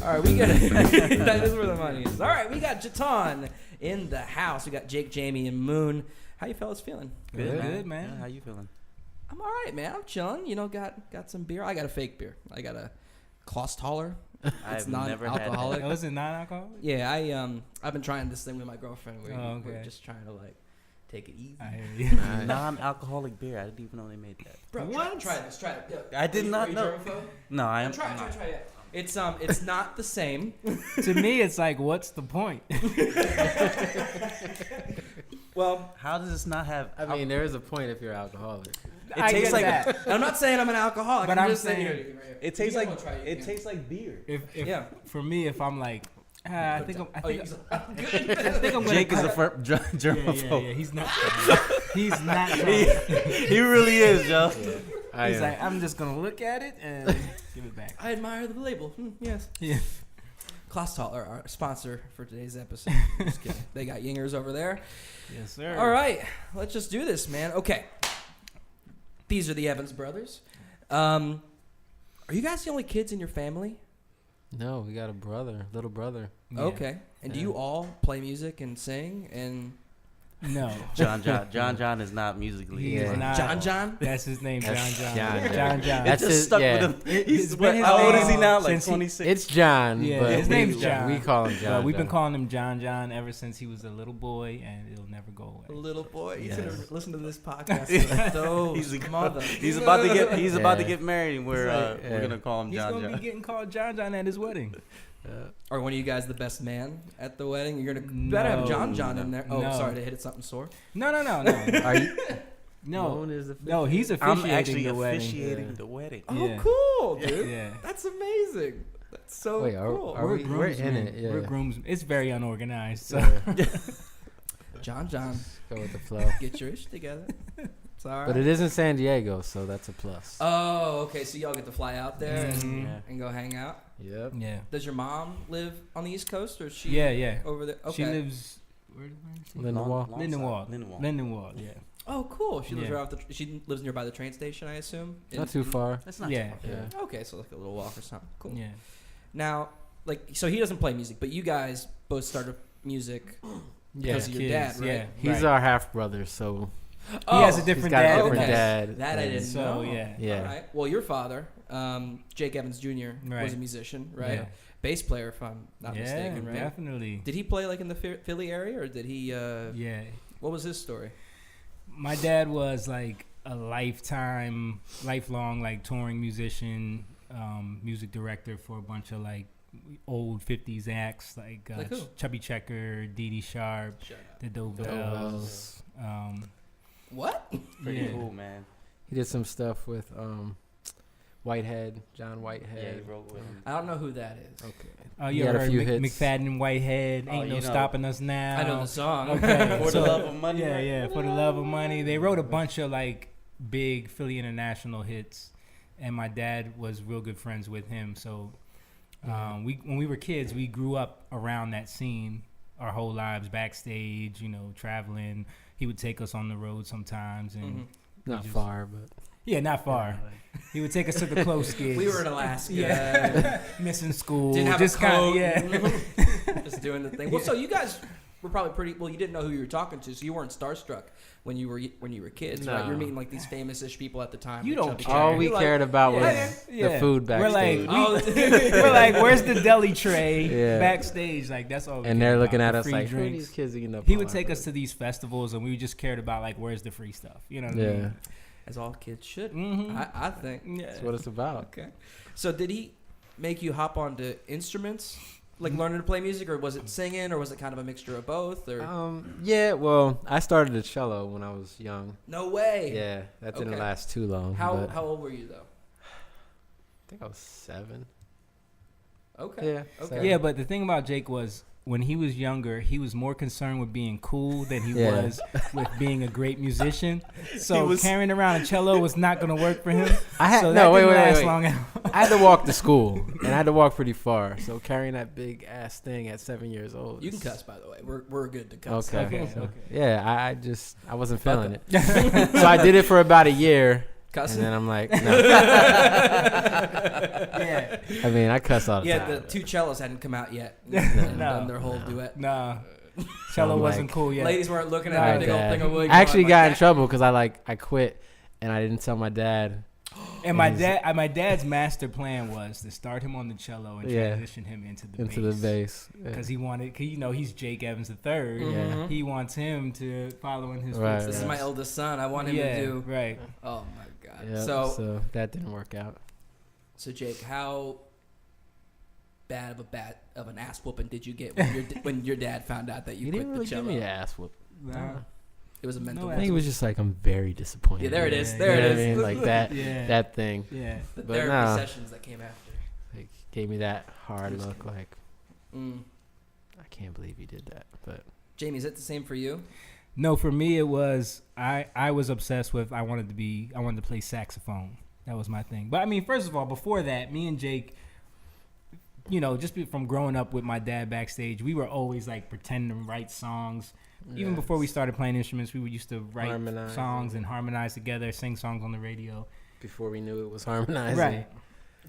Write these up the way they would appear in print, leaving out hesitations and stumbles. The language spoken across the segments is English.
All right, we got that is where the money is. All right, we got Jutaun in the house. We got Jake, Jamie, and Moon. How you fellas feeling? Good, man. Yeah, how you feeling? I'm all right, man. I'm chilling. You know, got some beer. I got a fake beer. I got a Klostaller. I've never had non-alcoholic. Oh, is it non-alcoholic? Yeah, I've been trying this thing with my girlfriend. We're okay. just trying to like take it easy. Non-alcoholic beer. I didn't even know they made that. Bro, What? try this. Try it. I did not know. Germaphobe? No, I am. Try it. It's not the same. To me, it's like, what's the point? Well, How does this not have? I mean, there is a point if you're alcoholic. I tastes get like that. I'm not saying I'm an alcoholic. But I'm just saying it tastes like tastes like beer. If Yeah. For me, if I'm like, I think I'm good. Jake is a yeah, germaphobe. he's not. He's not. He really is, Joe. He's like, I'm just gonna look at it and give it back. I admire the label. Yes. Yeah. Klostaller, our sponsor for today's episode. Just kidding. They got yingers over there. Yes, sir. All right, let's just do this, man. Okay. These are the Evans brothers. Are you guys the only kids in your family? No, we got a brother, little brother. Yeah. Okay. And do you all play music and sing and No. John is not musically. He is not. John? That's his name, John. John. John. That's just his, stuck yeah. with him. It's been his How old name is he now? Like since 26. It's John. Yeah, but his name's John. We call him John. But we've been John. calling him John ever since he was a little boy, and it'll never go away. Little boy. He's Yes. going to listen to this podcast. So mother. He's about to get married, and we're Yeah. gonna call him He's John. gonna be getting called John at his wedding. Are one of you guys the best man at the wedding? You're gonna better have John in there. Oh, No. sorry to hit it something sore. No. Are you? No, Moon is the no, he's I'm officiating actually the wedding. officiating the wedding. Oh, Yeah. cool, dude. Yeah. That's amazing. That's so Wait, cool. are we? We're in groomsmen. it. Yeah. We're groomsmen. It's very unorganized. So Yeah. John, Go with the flow. get your ish together. It's all right. But it is in San Diego, so that's a plus. Oh, okay. So y'all get to fly out there Mhm. Yeah. and go hang out. Yep. yeah, Does your mom live on the East Coast, or is she yeah. over there? Okay. She lives. Where is she? Lindenwold. Lindenwold. Yeah. Oh, cool. She lives Yeah. right off the. She lives nearby the train station, I assume. Not too far. That's not Yeah. too far. Yeah. Okay, so like a little walk or something. Cool. Yeah. Now, like, so he doesn't play music, but you guys both started music. Yeah. Because of your dad, right? Yeah. He's our half brother, so He has a he's different got dad. a different Okay. dad. That I and- didn't So know. yeah. Yeah. All right. Well, your father, Jake Evans Jr., was Right. a musician, right? Yeah. Bass player, if I'm not Yeah, mistaken, right? definitely. Did he play like in the Philly area, or did he? Yeah. What was his story? My dad was like a lifelong like touring musician, music director for a bunch of like old 50s acts like Like who? Chubby Checker, Dee Dee Sharp, Shut up. the Dobells. What? Pretty Yeah. cool, man. He did some stuff with Whitehead, John Yeah, he Whitehead. wrote with him. I don't know who that is. Okay. Oh, He you had ever a heard few hits. McFadden and Whitehead? Oh, Ain't no you know. stopping us now. I know the song. Okay. For so- the love of money. Yeah, right? yeah, for the love of money. They wrote a bunch of like big Philly international hits, and my dad was real good friends with him. So when we were kids, we grew up around that scene our whole lives, backstage, traveling. He would take us on the road sometimes, and Not just- far, but yeah, not far. He would take us to the close gigs. We were in Alaska. Yeah. Missing school. Didn't have just a coat. kinda, yeah. Just doing the thing. Well, so you guys were probably pretty. Well, you didn't know who you were talking to, so you weren't starstruck when you were kids, right? You were No. meeting like these famous-ish people at the time. You like don't Chubby care. all Checker. we You're like, cared about was Yeah. the food We're like, backstage. Oh, we're like, where's the deli tray Yeah. backstage? Like that's all. we And cared they're looking about, at the us free like, who are drinks. these kids eating up? He on would our take us food? to these festivals, and we just cared about like, where's the free stuff? You know what I Yeah, mean? as all kids should. Mm-hmm. I think. that's what it's about. Okay. So did he make you hop onto instruments, like learning to play music, or was it singing, or was it kind of a mixture of both? Or Yeah, well, I started the cello when I was young. no way. Yeah, that didn't Okay. last too long. but How old were you though? I think I was 7. Okay. Yeah. Okay. 7. Yeah, but the thing about Jake was when he was younger, he was more concerned with being cool than he Yeah. was with being a great musician. So He was- carrying around a cello was not going to work for him. I had so no that wait, didn't wait, last wait. long. I had to walk to school, and I had to walk pretty far. So carrying that big ass thing at 7 years old. You can is- cuss, by the way. We're good to cuss. Okay. Okay, So, okay. yeah, I wasn't feeling it. So I did it for about a year. Cussing? And then I'm like, no. Yeah. I mean, I cuss all the Yeah, time. the two cellos hadn't come out yet. And done their whole duet. Nah. Cello I'm wasn't like- cool yet. Ladies weren't looking Nah, at My the big old dad. thing of wood. I actually going got like in trouble because I quit and I didn't tell my dad. And my dad's master plan was to start him on the cello and Yeah. transition him into the Bass. bass. Yeah. Because he wanted, he's Jake Evans III. Yeah. He wants him to follow in his Right. footsteps. This is my eldest son. I want him to do. Right. Oh my god. Yeah, So that didn't work out. Jake, how bad of an ass whooping did you get when your dad found out that you He quit didn't the really give cello? me an ass whoop. Nah. It was a mental. No I whoop. think it was just like I'm very disappointed. Yeah, there it in is. you. There You it know what is. I mean? Like that. Yeah. That thing. Yeah. The But therapy no. sessions that came after. Like, gave me that hard look. Like Mm. I can't believe you did that. But Jamie, is it the same for you? No, for me it was I was obsessed with I wanted to play saxophone. That was my thing. But I mean, first of all, before that, me and Jake, just from growing up with my dad backstage, we were always like pretending to write songs. Even before we started playing instruments, we used to write Harmonize. songs and harmonize together, sing songs on the radio. before we knew it was harmonizing. Right.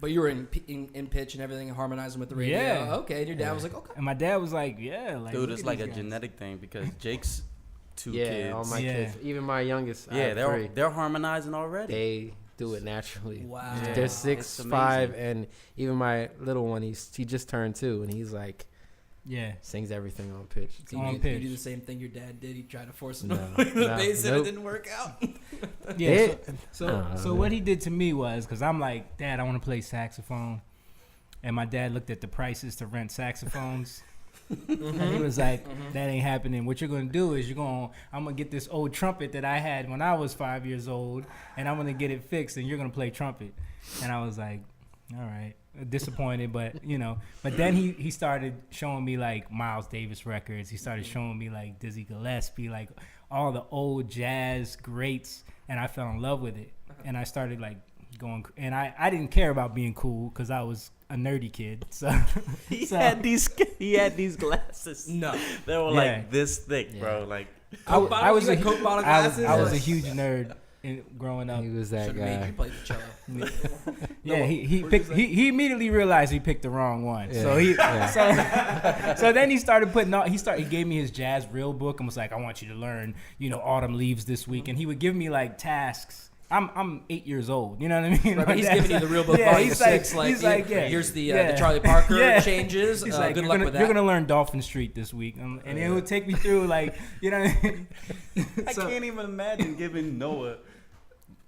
But you were in pitch and everything, harmonizing with the radio. Yeah. Okay. And your dad was like, okay. And my dad was like, yeah. Like, Dude, look it's at like a these guys. genetic thing because Jake's two Yeah, kids. all my Yeah. kids, even my youngest, I yeah, have three, they're harmonizing already. they do it naturally. Wow. Yeah. They're It's 6, amazing. 5, and even my little one, he just turned 2, and he's like Yeah. sings everything on pitch. So On you pitch. do the same thing your dad did. He tried to force him No, to play the no, bass and it nope. didn't work out. Yeah. It- So what he did to me was, because I'm like, Dad, I want to play saxophone. And my dad looked at the prices to rent saxophones. And he was like, that ain't happening. What you're going to do is I'm going to get this old trumpet that I had when I was 5 years old, and I'm going to get it fixed, and you're going to play trumpet. And I was like, all right. Disappointed, but but then he started showing me like Miles Davis records. He started showing me like Dizzy Gillespie, like all the old jazz greats, and I fell in love with it. And I started like going, and I didn't care about being cool because I was a nerdy kid. So He had these glasses. No. They were Yeah. like this thick, Yeah. bro. Like Coke bottle? I was You a got Coke bottle I was glasses? a huge nerd growing up. He was that Should have made guy. you play the cello. Yeah, he What'd picked. you say? He immediately realized he picked the wrong one. Yeah. So he Yeah. so then he started putting on. He gave me his jazz real book and was like, I want you to learn, Autumn Leaves this week, and he would give me like tasks. I'm 8 years old. You know what I mean? Right, but My he's dad's giving you the real book, yeah, volume he's 6. he's like, yeah, here's the yeah. Charlie Parker Yeah. changes. He's like, good you're luck gonna, with that. you're gonna learn Dolphin Street this week, and it would take me through like, What I mean? I So- can't even imagine giving Noah.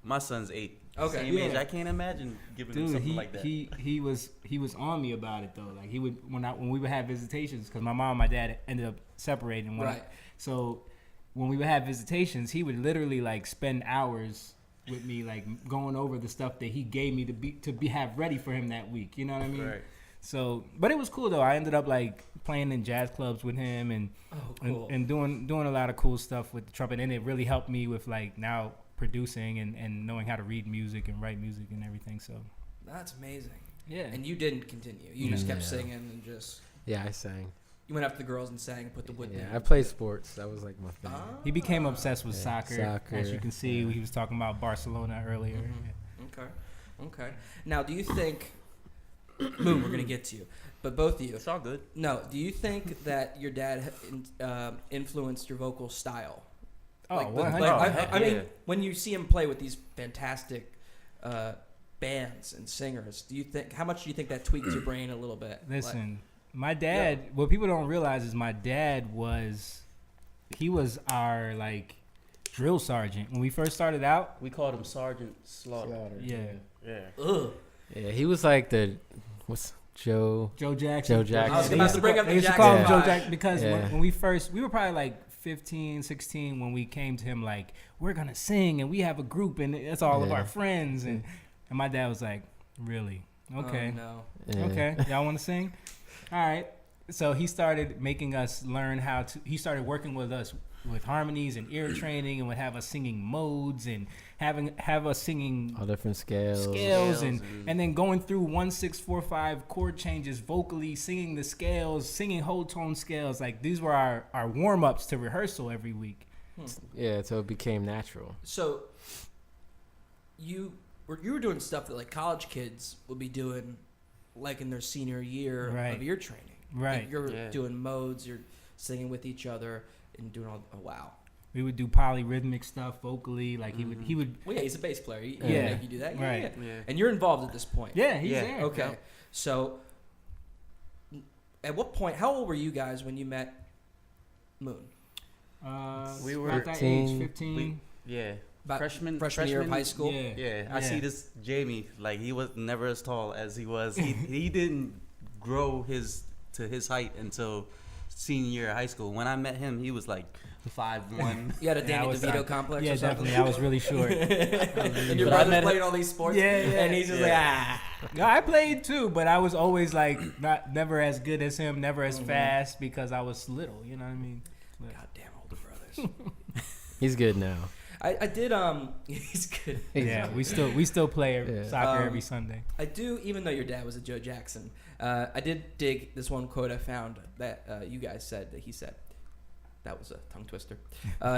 My son's 8. Okay. Same age. Yeah. I can't imagine giving him Dude, something like that. he was on me about it though. Like he would when we would have visitations, because my mom and my dad ended up separating. Right. So when we would have visitations, he would literally like spend hours with me, like going over the stuff that he gave me to have ready for him that week. You know what I mean? Right. So, but it was cool though. I ended up like playing in jazz clubs with him and cool. and doing a lot of cool stuff with the trumpet, and it really helped me with like now producing and knowing how to read music and write music and everything. So That's amazing. yeah. And you didn't continue. You just kept singing and just. Yeah, I sang. You went up to the girls and sang and put the wood Yeah, down. I played sports. That was like my thing. He became obsessed with Yeah, soccer. soccer, As you can see, he was talking about Barcelona earlier. Okay. Now, do you think. Moon, we're going to get to you. But both of you. It's all good. No, do you think that your dad influenced your vocal style? Oh, Like, 100. I mean, yeah. when you see him play with these fantastic bands and singers, how much do you think that tweaks your brain a little bit? Listen, my dad, what people don't realize is my dad he was our like drill sergeant when we first started out. We called him Sergeant Slaughter. Yeah. Yeah. Ugh. Yeah, he was like Joe Joe Jackson. Joe Jackson. I was They about used to bring up they the used to call him Jackson Joe vibe. Jackson because Yeah. when we were probably like 15, 16 when we came to him like, we're going to sing and we have a group and it's all of Yeah. our friends. And my dad was like, really? Okay. Oh, no. Yeah. Okay. Y'all want to sing? All right. So he started making us learn he started working with us with harmonies and ear training and would have us singing modes and have us singing All different scales. scales and then going through 1 6 4 5 chord changes vocally, singing the scales, singing whole tone scales. Like these were our warm-ups to rehearsal every week. Yeah, so it became natural. So you were doing stuff that like college kids would be doing, like in their senior year of your training. Right. Like you're doing modes. You're singing with each other and doing all. Oh, wow. We would do polyrhythmic stuff vocally. Like he would. Well, yeah, he's a bass player. He make you do that. Right. Yeah. And you're involved at this point. Yeah, he's there. Okay. Yeah. So, at what point? How old were you guys when you met Moon? We were about that 15. age, 15. About freshman year of high school. Yeah, I see this Jamie, like he was never as tall as he was. He didn't grow to his height until senior year of high school. When I met him, he was like 5'1". You had a Danny DeVito complex. Yeah, or something? definitely. I was really short. And your brother's playing all these sports. And he's just like, No, I played too, but I was always like never as good as him, never as fast because I was little. You know what I mean? Goddamn older brothers. He's good now. I did. He's good. Yeah, we still play soccer every Sunday. I do, even though your dad was a Joe Jackson. I did dig this one quote I found that you guys said that he said. That was a tongue twister.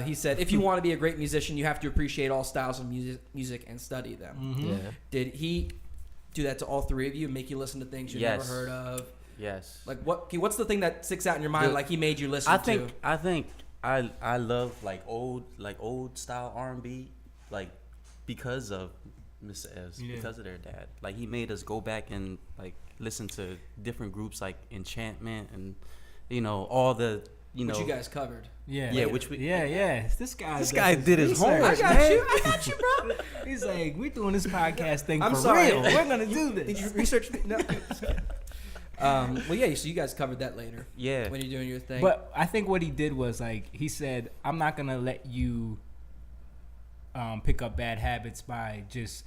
He said, "If you want to be a great musician, you have to appreciate all styles of music and study them." Mm-hmm. Yeah. Did he do that to all three of you? Make you listen to things you never heard of? Yes. Like what's the thing that sticks out in your mind? Like he made you listen to? I think I love like old style R&B, like because of Mr. S, because of their dad. Like he made us go back and like listen to different groups like Enchantment and all the which you guys covered. Yeah, which we This guy did his homework. I got you, bro. He's like, we're doing this podcast thing I'm for sorry. real. We're gonna do this. Did you research me? No. Well, yeah. So you guys covered that later. Yeah. When you're doing your thing. But I think what he did was like he said, I'm not gonna let you pick up bad habits by just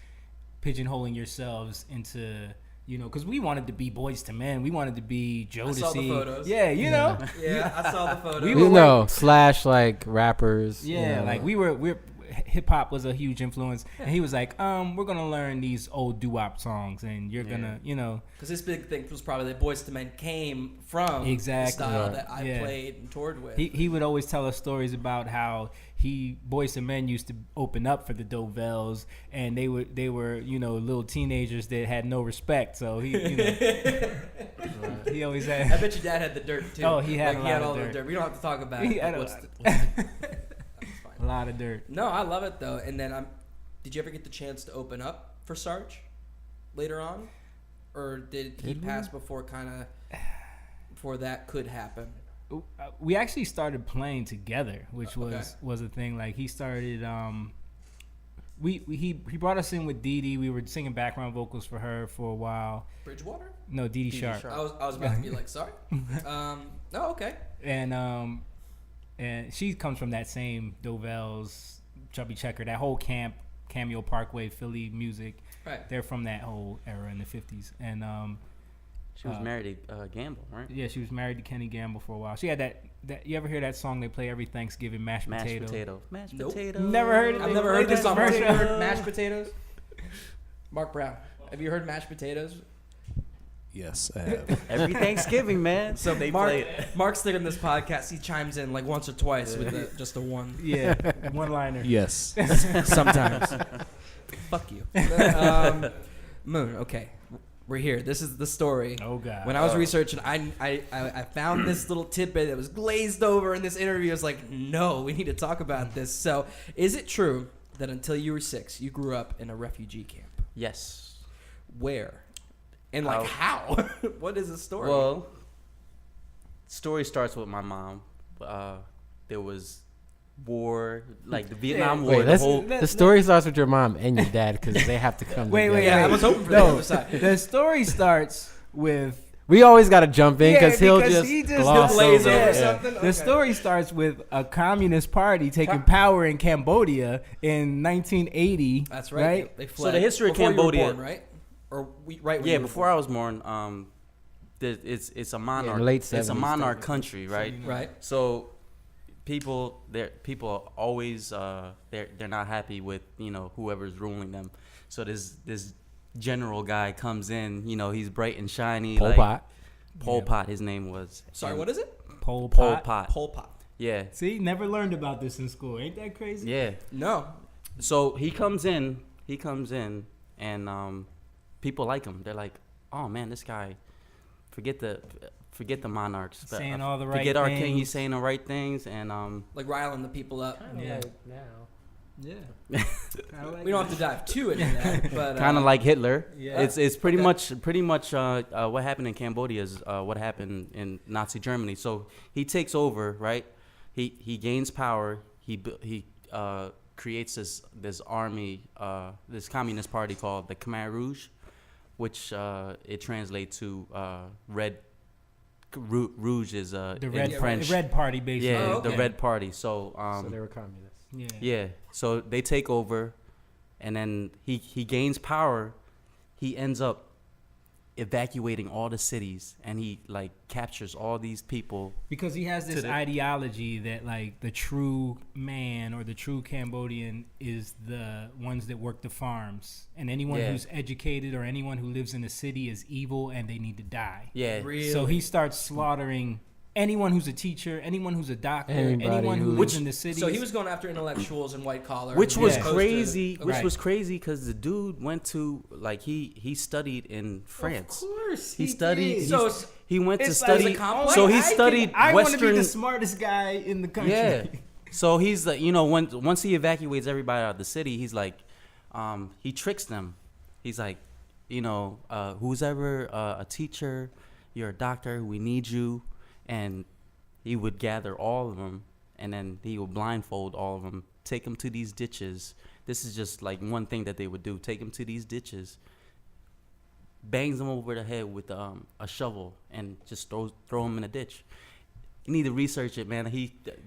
pigeonholing yourselves into. Because we wanted to be Boys to Men. We wanted to be Jodeci. I saw the photos. Yeah, know. Yeah, I saw the photos. We We were know slash like rappers. Yeah, like we're hip hop was a huge influence, and he was like, we're gonna learn these old doo-wop songs, and you're gonna, because this big thing was probably that Boys to Men came from the style that I played and toured with. He would always tell us stories about how Boys to Men used to open up for the Dovels, and they were little teenagers that had no respect. So he he always had. I bet your dad had the dirt too. Oh, he had all the dirt. We don't have to talk about it. A lot of dirt. No, I love it though. And then did you ever get the chance to open up for Sarge later on, or did he pass before that could happen? We actually started playing together, which was a thing. Like he started. He brought us in with Dee Dee. We were singing background vocals for her for a while. Bridgewater? No, Dee Dee Sharp. I was about to be like, sorry. Oh, okay. And she comes from that same Dovels, Chubby Checker, that whole Cameo Parkway, Philly music. Right. They're from that whole era in the 50s. And she was married to Gamble, right? Yeah, she was married to Kenny Gamble for a while. She had that you ever hear that song they play every Thanksgiving, Mashed Potato? Mashed Nope. potato. Never heard it? I've never heard this song. Have you Commercial. heard Mashed Potatoes? Mark Brown. Have you heard Mashed Potatoes? Yes, I have. Every Thanksgiving, man. So they Mark, play it. Mark's there in this podcast. He chimes in like once or twice with just a one. Yeah, one-liner. Yes. Sometimes. Fuck you. Moon. Okay, we're here. This is the story. Oh God. When I was researching, I found this little tidbit that was glazed over in this interview. I was like, no, we need to talk about this. So, is it true that until you were 6, you grew up in a refugee camp? Yes. Where? And like how? What is the story? Well, story starts with my mom. There was war, like the Vietnam War. Wait, the story starts with your mom and your dad because they have to come together. yeah, I was hoping for the other side. The story starts with. We always got to jump in because he'll just gloss glaze over. over Yeah. something. The story starts with a communist party taking power in Cambodia in 1980. That's right. They fled. So the history of Before you were Cambodia, born, right? Or right? When yeah, you were before born. I was born, it's a monarch. late it's a 70s, monarch country, right? Right. So people are always they're not happy with whoever's ruling them. So this general guy comes in, he's bright and shiny. Pol Pot. Pol Pot, his name was. Sorry, And what is it? Pol Pol Pot. Pot. Pol Pot. Yeah. See, never learned about this in school. Ain't that crazy? Yeah. No. So he comes in he comes in and people like him. They're like, oh man, this guy, forget the monarchs, but, Saying all the right forget our king. things. He's saying the right things, and Like riling the people up. Kind of Yeah. like now. Yeah. Kinda like We don't have to dive too into that, but kind of like Hitler. Yeah. It's pretty Okay. much what happened in Cambodia is what happened in Nazi Germany. So he takes over, right? He gains power. He creates this army, this communist party called the Khmer Rouge, which it translates to red. Rouge is the in red French. the red party basically. Yeah, Oh, okay. the Red Party. So So they were communists. Yeah. yeah, so they take over, and then he gains power. He ends up evacuating all the cities, and he like captures all these people. Because he has this the- ideology that like the true man or the true Cambodian is the ones that work the farms, and anyone Yeah. who's educated or anyone who lives in the city is evil and they need to die. Yeah, Really? So he starts slaughtering anyone who's a teacher, anyone who's a doctor, Anybody anyone who who- lives in the city. So he was going after intellectuals and white collar, which as was Yeah. opposed to- crazy. Which Right. was crazy because the dude went to like he studied in France. Of course, He studied. did. He, So he went to It's like study. a complex. So he I studied I want to be Western. the smartest guy in the country. Yeah. So he's like, once he evacuates everybody out of the city, he's like, he tricks them. He's like, who's ever a teacher, you're a doctor, we need you, and he would gather all of them, and then he would blindfold all of them, take them to these ditches. This is just like one thing that they would do: take them to these ditches, bangs them over the head with a shovel, and just throw them in a ditch. You need to research it, man.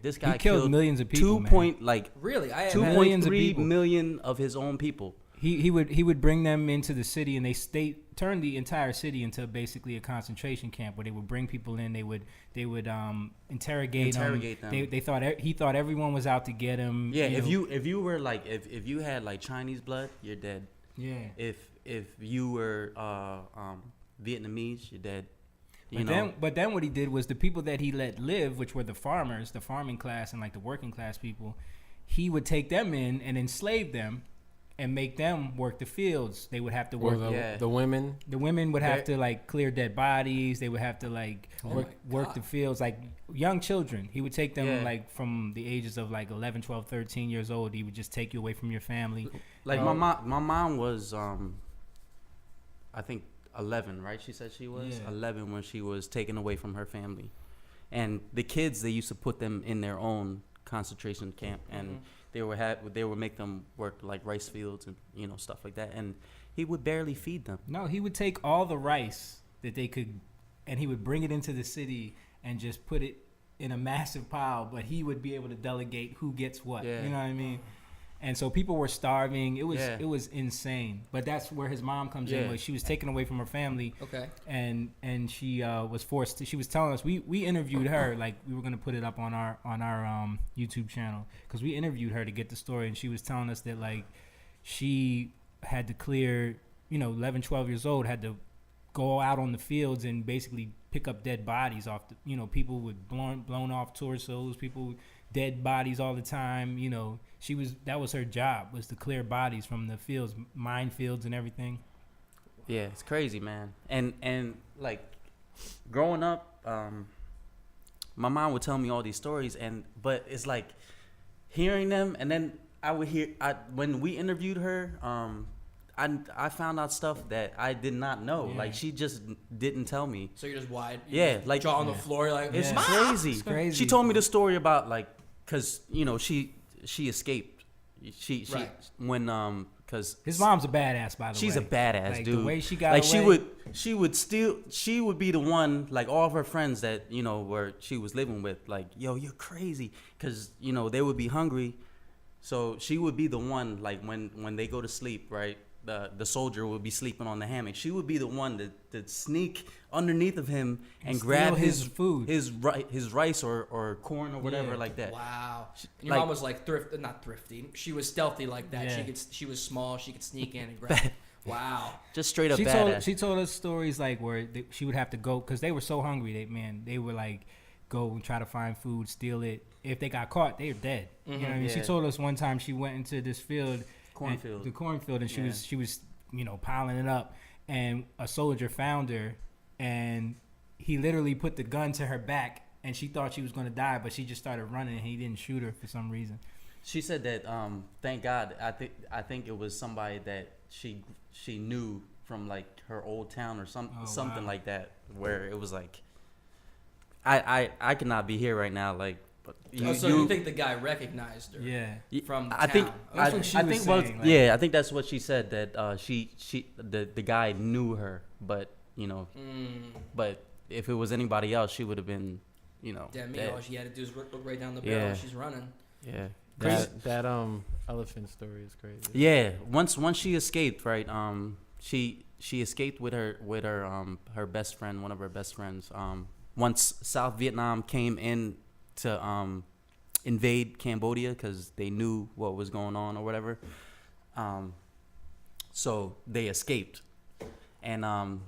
This guy He killed millions of people, man. Really, I Two had Millions of 2.3 people. million of his own people. He would bring them into the city, and they turned the entire city into basically a concentration camp where they would bring people in. They would interrogate them. He thought everyone was out to get him. Yeah, if know. you were like if you had like Chinese blood, you're dead. Yeah. If you were Vietnamese, you're dead. But then what he did was the people that he let live, which were the farmers, the farming class, and like the working class people, he would take them in and enslave them and make them work the fields. They would have to Or work. the women. The women would have to like clear dead bodies. They would have to like Oh work the fields, like young children. He would take them Yeah. like from the ages of like 11, 12, 13 years old. He would just take you away from your family. Like my mom was I think 11, right? She said she was Yeah. 11 when she was taken away from her family, and the kids, they used to put them in their own concentration camp, and they would make them work like rice fields and stuff like that, and he would barely feed them. No, he would take all the rice that they could, and he would bring it into the city and just put it in a massive pile. But he would be able to delegate who gets what. Yeah. You know what I mean? And so people were starving. It was Yeah. it was insane. But that's where his mom comes Yeah. in. Like she was taken away from her family, Okay. and she was forced to. She was telling us we interviewed her. Like we were gonna put it up on our YouTube channel because we interviewed her to get the story, and she was telling us that like she had to clear 11, 12 years old, had to go out on the fields and basically pick up dead bodies off the people with blown off torsos, people dead bodies all the time. That was her job, was to clear bodies from the fields, minefields and everything. Yeah, it's crazy, man. And like growing up, my mom would tell me all these stories, but it's like hearing them, and then I would hear when we interviewed her, I found out stuff that I did not know. Yeah. Like she just didn't tell me. So you're just wide. Yeah, just like- jaw on the Yeah. floor. You're like, It's Yeah. crazy. It's crazy. She told me the story about like, cause she escaped. She Right. when cause His mom's a badass, by the way. she's a badass Like, dude. the way she got like away. she would be the one, like all of her friends that where she was living with, like, yo, you're crazy, because they would be hungry, so she would be the one, like when they go to sleep, right, the soldier would be sleeping on the hammock, she would be the one that sneak underneath of him and steal grab his food. his rice or corn or whatever, Yeah. like that. wow. And your like- mom was like not thrifty. She was stealthy like that. Yeah. She was small. She could sneak in and grab. Wow. Just straight up badass. She told us stories like where she would have to go because they were so hungry. They would like go and try to find food, steal it. If they got caught, they were dead. You know what I mean? She Yeah. told us one time she went into this field cornfield. The cornfield, and Yeah. she was piling it up, and a soldier found her, and he literally put the gun to her back, and she thought she was going to die, but she just started running, and he didn't shoot her for some reason. She said that thank God. I think it was somebody that she knew from like her old town or something wow. like that, where it was like I could not be here right now, like. But you think the guy recognized her? Yeah. From the I think town. That's what she I was think saying, like- yeah, I think that's what she said, that the guy knew her, but but if it was anybody else, she would have been Damn me, dead. all she had to do is look right down the barrel. Yeah. She's running. Yeah. That elephant story is crazy. Yeah, once she escaped, right? She escaped with her her best friend, one of her best friends. Once South Vietnam came in to invade Cambodia because they knew what was going on or whatever, so they escaped, and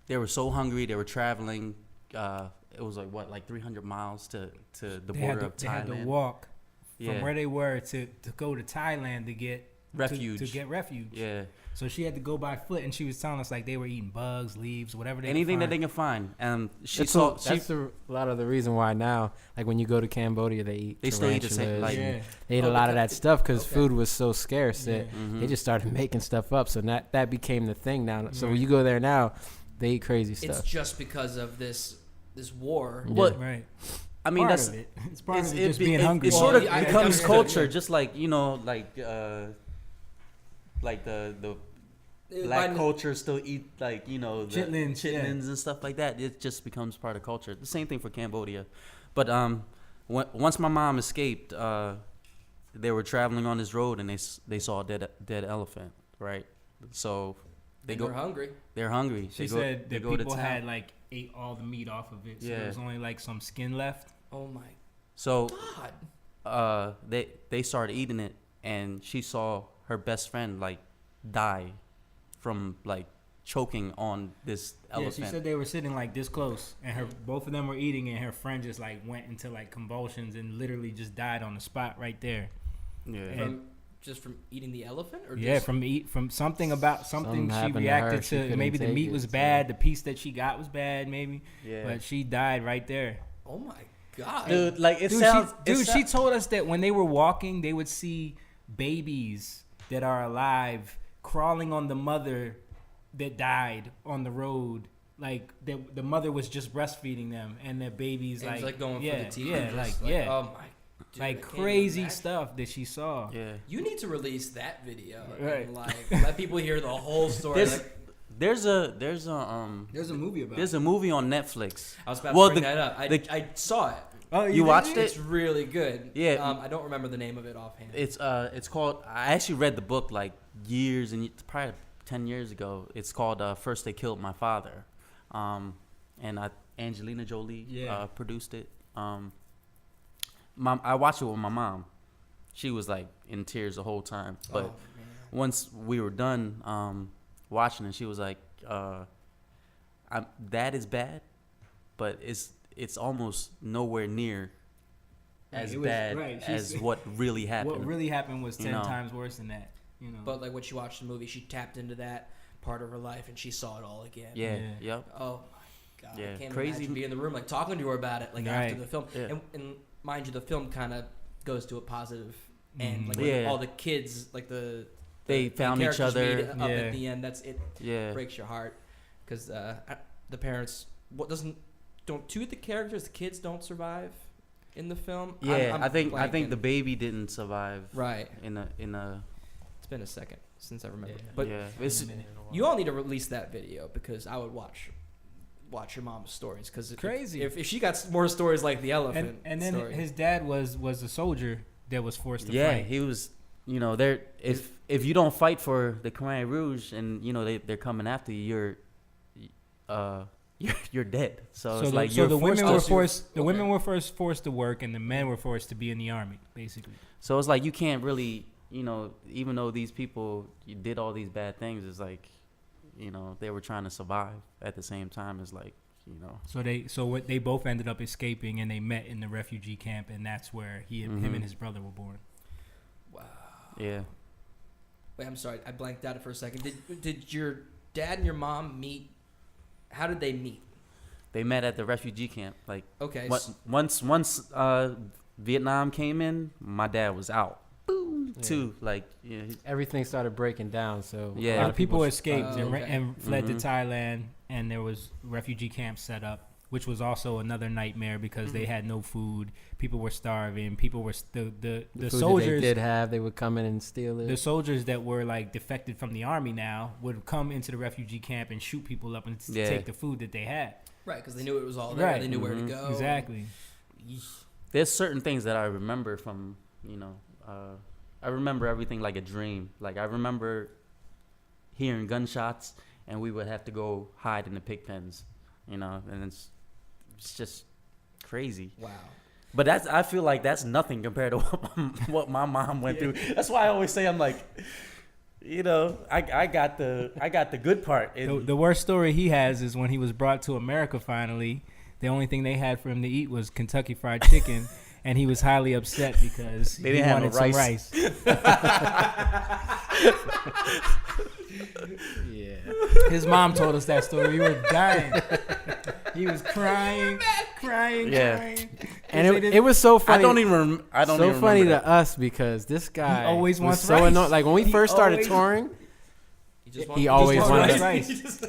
they were so hungry. They were traveling. It was like 300 miles to the border of Thailand. They had to walk from Yeah. where they were to go to Thailand to get Refuge. To get refuge. Yeah. So she had to go by foot, and she was telling us like they were eating bugs, leaves, whatever they Anything that could they can find. That's a lot of the reason why now, like when you go to Cambodia, they still eat the same. tarantulas Like, Yeah. they ate a lot of that stuff because Okay. food was so scarce that Mhm. they just started making stuff up. So that became the thing now. So when Right. you go there now, they eat crazy It's stuff. just because of this war. Yeah. What? Right. I mean, Part that's of it. It's part of it it just being hungry. It sort of Well, I becomes understood, culture, yeah. just like like the black By- culture still eat like the Chitlins, yeah. chitlins and stuff like that. It just becomes part of culture. The same thing for Cambodia, but once my mom escaped, they were traveling on this road and they saw a dead elephant, right? So they They're go. hungry. They're hungry. She they go, said they that go to people town. had like ate all the meat off of it, so Yeah. there was only like some skin left. Oh my So God. they started eating it, and she saw her best friend like die from like choking on this elephant. Yeah, she said they were sitting like this close, and both of them were eating, and her friend just like went into like convulsions and literally just died on the spot right there. Yeah. And- From eating the elephant, or Yeah, just, from something about something she happened to reacted her. She to. couldn't Maybe the take meat it, was so- bad, the piece that she got was bad, maybe. Yeah. But she died right there. oh my God, Dude, like it Dude, sounds. she told us that when they were walking, they would see babies that are alive crawling on the mother that died on the road. Like the mother was just breastfeeding them, and the babies it was like going yeah, for the teeth. yeah, and just like yeah, Oh my. Dude, I like can't crazy imagine. stuff that she saw. Yeah. You need to release that video, Right. and like let people hear the whole story. There's Like, there's a There's a movie about there's a movie on Netflix. I was about Well, to bring the- that up. I saw it. Oh, You watched it? It's really good. Yeah. I don't remember the name of it offhand. It's called. I actually read the book like years and probably 10 years ago. It's called First They Killed My Father, and Angelina Jolie Yeah. produced it. I watched it with my mom. She was like in tears the whole time. But oh, man. once we were done watching it, she was like, "That is bad, but it's almost nowhere near as It was- bad right, she as said- what really happened." What really happened was 10 You know. times worse than that. You know. But like when she watched the movie, she tapped into that part of her life and she saw it all again. Yeah. Yeah. Yep. Oh my God. Yeah, I can't crazy. imagine being in the room like talking to her about it like after Right. the film. Yeah. And mind you, the film kind of goes to a positive end. Mhm. Like when Yeah. all the kids, like the They the found each characters other. meet up Yeah. at the end. That's it. Yeah. Breaks your heart because the parents don't two of the characters, the kids don't survive in the film. Yeah. I'm I think blanking. the baby didn't survive. Right. In a It's been a second since I remember. Yeah. But yeah. It's you all need to release that video because I would watch your mom's stories because Crazy. if she got more stories like the elephant and then story. his dad was a soldier that was forced to yeah. fight. He was. There. If you don't fight for the Khmer Rouge and they're coming after you, you're dead. So it's like you're the forced women to- were forced. The okay. women were first forced to work, and the men were forced to be in the army, basically. So it's like you can't really, even though these people did all these bad things, it's like, they were trying to survive at the same time. It's like, So they both ended up escaping, and they met in the refugee camp, and that's where him Mhm. and his brother were born. Wow. yeah. Wait, I'm sorry, I blanked out for a second. Did your dad and your mom meet? How did they meet? They met at the refugee camp. Like, Okay. once Vietnam came in, my dad was out. Boom. Yeah. Too. Like, Everything started breaking down. So Yeah. a lot of People escaped okay. and fled to Mhm. Thailand, and there was refugee camps set up, which was also another nightmare because they had no food. People were starving. People were the the food soldiers. that they did have, they would come in and steal it. The soldiers that were like defected from the army now would come into the refugee camp and shoot people up and Yeah. take the food that they had. Right, because they knew it was all there. Right. They knew where to Mhm. go. Exactly. there's certain things that I remember from, I remember everything like a dream. Like, I remember hearing gunshots, and we would have to go hide in the pig pens, and it's just crazy. Wow. But I feel like that's nothing compared to what my mom went through. That's why I always say, I'm like, I got the good part. The worst story he has is when he was brought to America finally. The only thing they had for him to eat was Kentucky Fried Chicken, and he was highly upset because They he didn't have no wanted some rice. Yeah. His mom told us that story. We were dying. He was crying. Yeah. And it was so funny. I don't even so remember funny that. to us because this guy always was wants so rice. annoying. Like when we He first started always- touring, He he always wanted rice.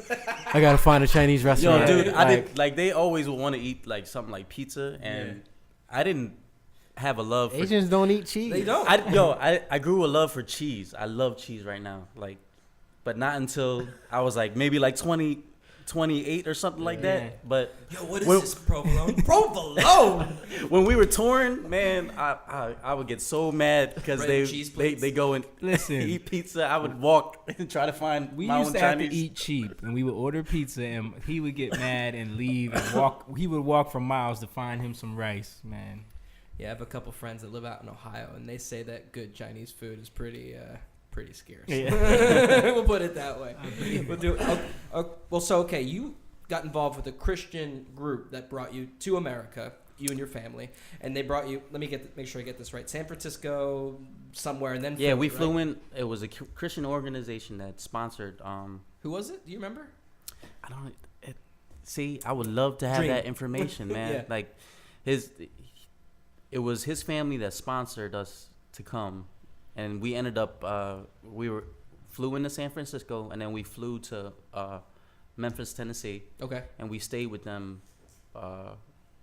I gotta find a Chinese Yo, restaurant. dude, I Like, did, like, they always would want to eat like something like pizza, and I didn't have a love for Asians don't eat cheese. They don't. I grew a love for cheese. I love cheese right now. Like, but not until I was like maybe like 28 or something like Yeah. that. But Yo, what is Well- this provolone? Provolone. when we were touring, man, I would get so mad because Bread and cheese plates? they go and Listen. eat pizza. I would walk and try to find We my used own to have Chinese. to eat cheap, and we would order pizza, and he would get mad and leave and walk. He would walk for miles to find him some rice, man. Yeah, I have a couple friends that live out in Ohio, and they say that good Chinese food is pretty scarce. We'll put it that way. We'll do. Okay, you got involved with a Christian group that brought you to America, you and your family, and they brought you. Let me make sure I get this right. San Francisco, somewhere, and then Yeah, we right? flew in. It was a Christian organization that sponsored. Who was it? Do you remember? I don't. See, I would love to have Dream. that information, man. Yeah. Like, it was his family that sponsored us to come, and we ended up. Flew into San Francisco, and then we flew to Memphis, Tennessee, Okay. and we stayed with them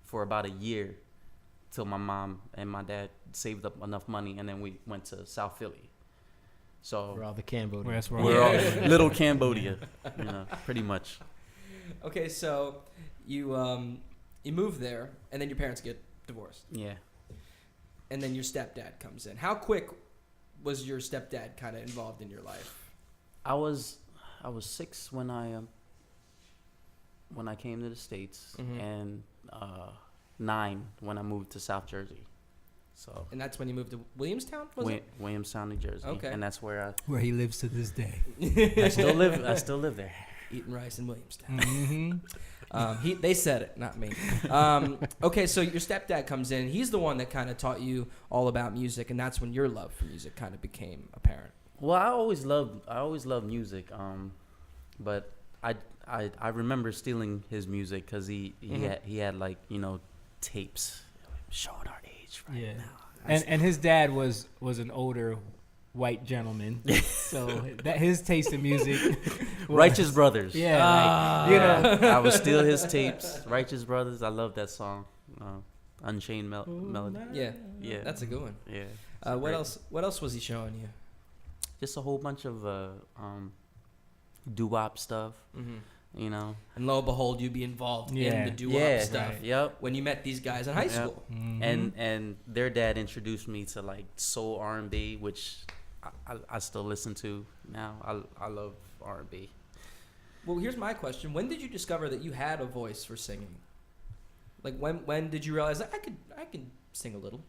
for about a year, till my mom and my dad saved up enough money, and then we went to South Philly. So We're all the Cambodia. That's where we're all Yeah. little Cambodia, pretty much. Okay, so you move there, and then your parents get divorced, Yeah. and then your stepdad comes in. How quick was your stepdad kind of involved in your life? I was 6 when I came to the States, Mhm. and 9 when I moved to South Jersey. So And that's when you moved to Williamstown, was it? Williamstown, New Jersey, Okay. and that's where where he lives to this day. I still live. I still live there. Eating rice in Williamstown. Mm-hmm. They said it, not me. Okay, so your stepdad comes in. He's the one that kind of taught you all about music, and that's when your love for music kind of became apparent. Well, I always loved music. But I remember stealing his music because he had like tapes showing our age right Yeah. now. And his dad was an older white gentleman, so that his taste in music. was- Righteous Brothers. Yeah, I would steal his tapes. Righteous Brothers. I love that song. Unchained Melody. Yeah, that's a good one. Yeah. What great. else? What else was he showing you? Just a whole bunch of doo-wop stuff. Mm-hmm. And lo and behold, you'd be involved in Yeah. the doo-wop Yeah. stuff Right. Yep. when you met these guys in high Yep. school. Mhm. And their dad introduced me to like soul R&B, which I still listen to now. I love R&B. Well, here's my question: when did you discover that you had a voice for singing? Like when did you realize I could sing a little?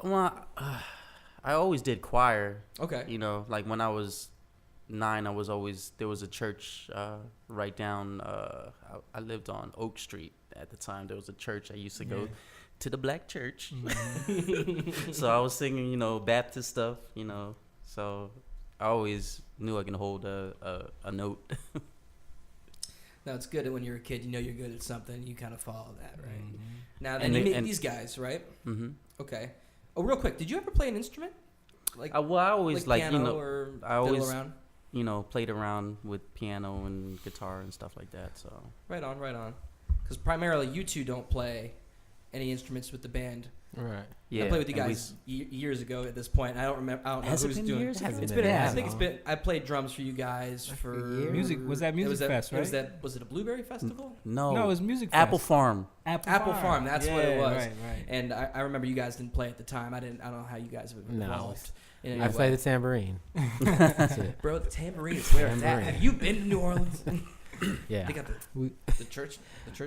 Well, I always did choir. Okay. Like when I was 9, there was a church right down. I lived on Oak Street at the time. There was a church I used to go to, the black church. Mhm. So I was singing, Baptist stuff, So I always knew I can hold a note. No, it's good when you're a kid. You know you're good at something. You kind of follow that, right? Mhm. Now, then And you they- meet and- these guys, right? Mm-hmm. Okay. Oh, real quick. Did you ever play an instrument? Like, Well, I always like piano or I fiddle always around? played around with piano and guitar and stuff like that. So Right on, right on. Because primarily you two don't play any instruments with the band. Right. yeah, I played with you and we guys years ago at this point. I don't remember. I don't know Has it who's been doing. years? Hasn't It's been been. that I think it's long. been. I played drums for you guys for Music was that Music Fest, It was right? that. Was it a Blueberry Festival? No, No, it was Music Apple Fest. Farm. Apple Farm, that's what it Yeah, was. Right, right. And I remember you guys didn't play at the time. I don't know how you guys have No. evolved. In any I way. play the tambourine. That's it. Bro, the tambourine is where it's at. Tambourine. Have you been to New Orleans? Yeah. They got We- the church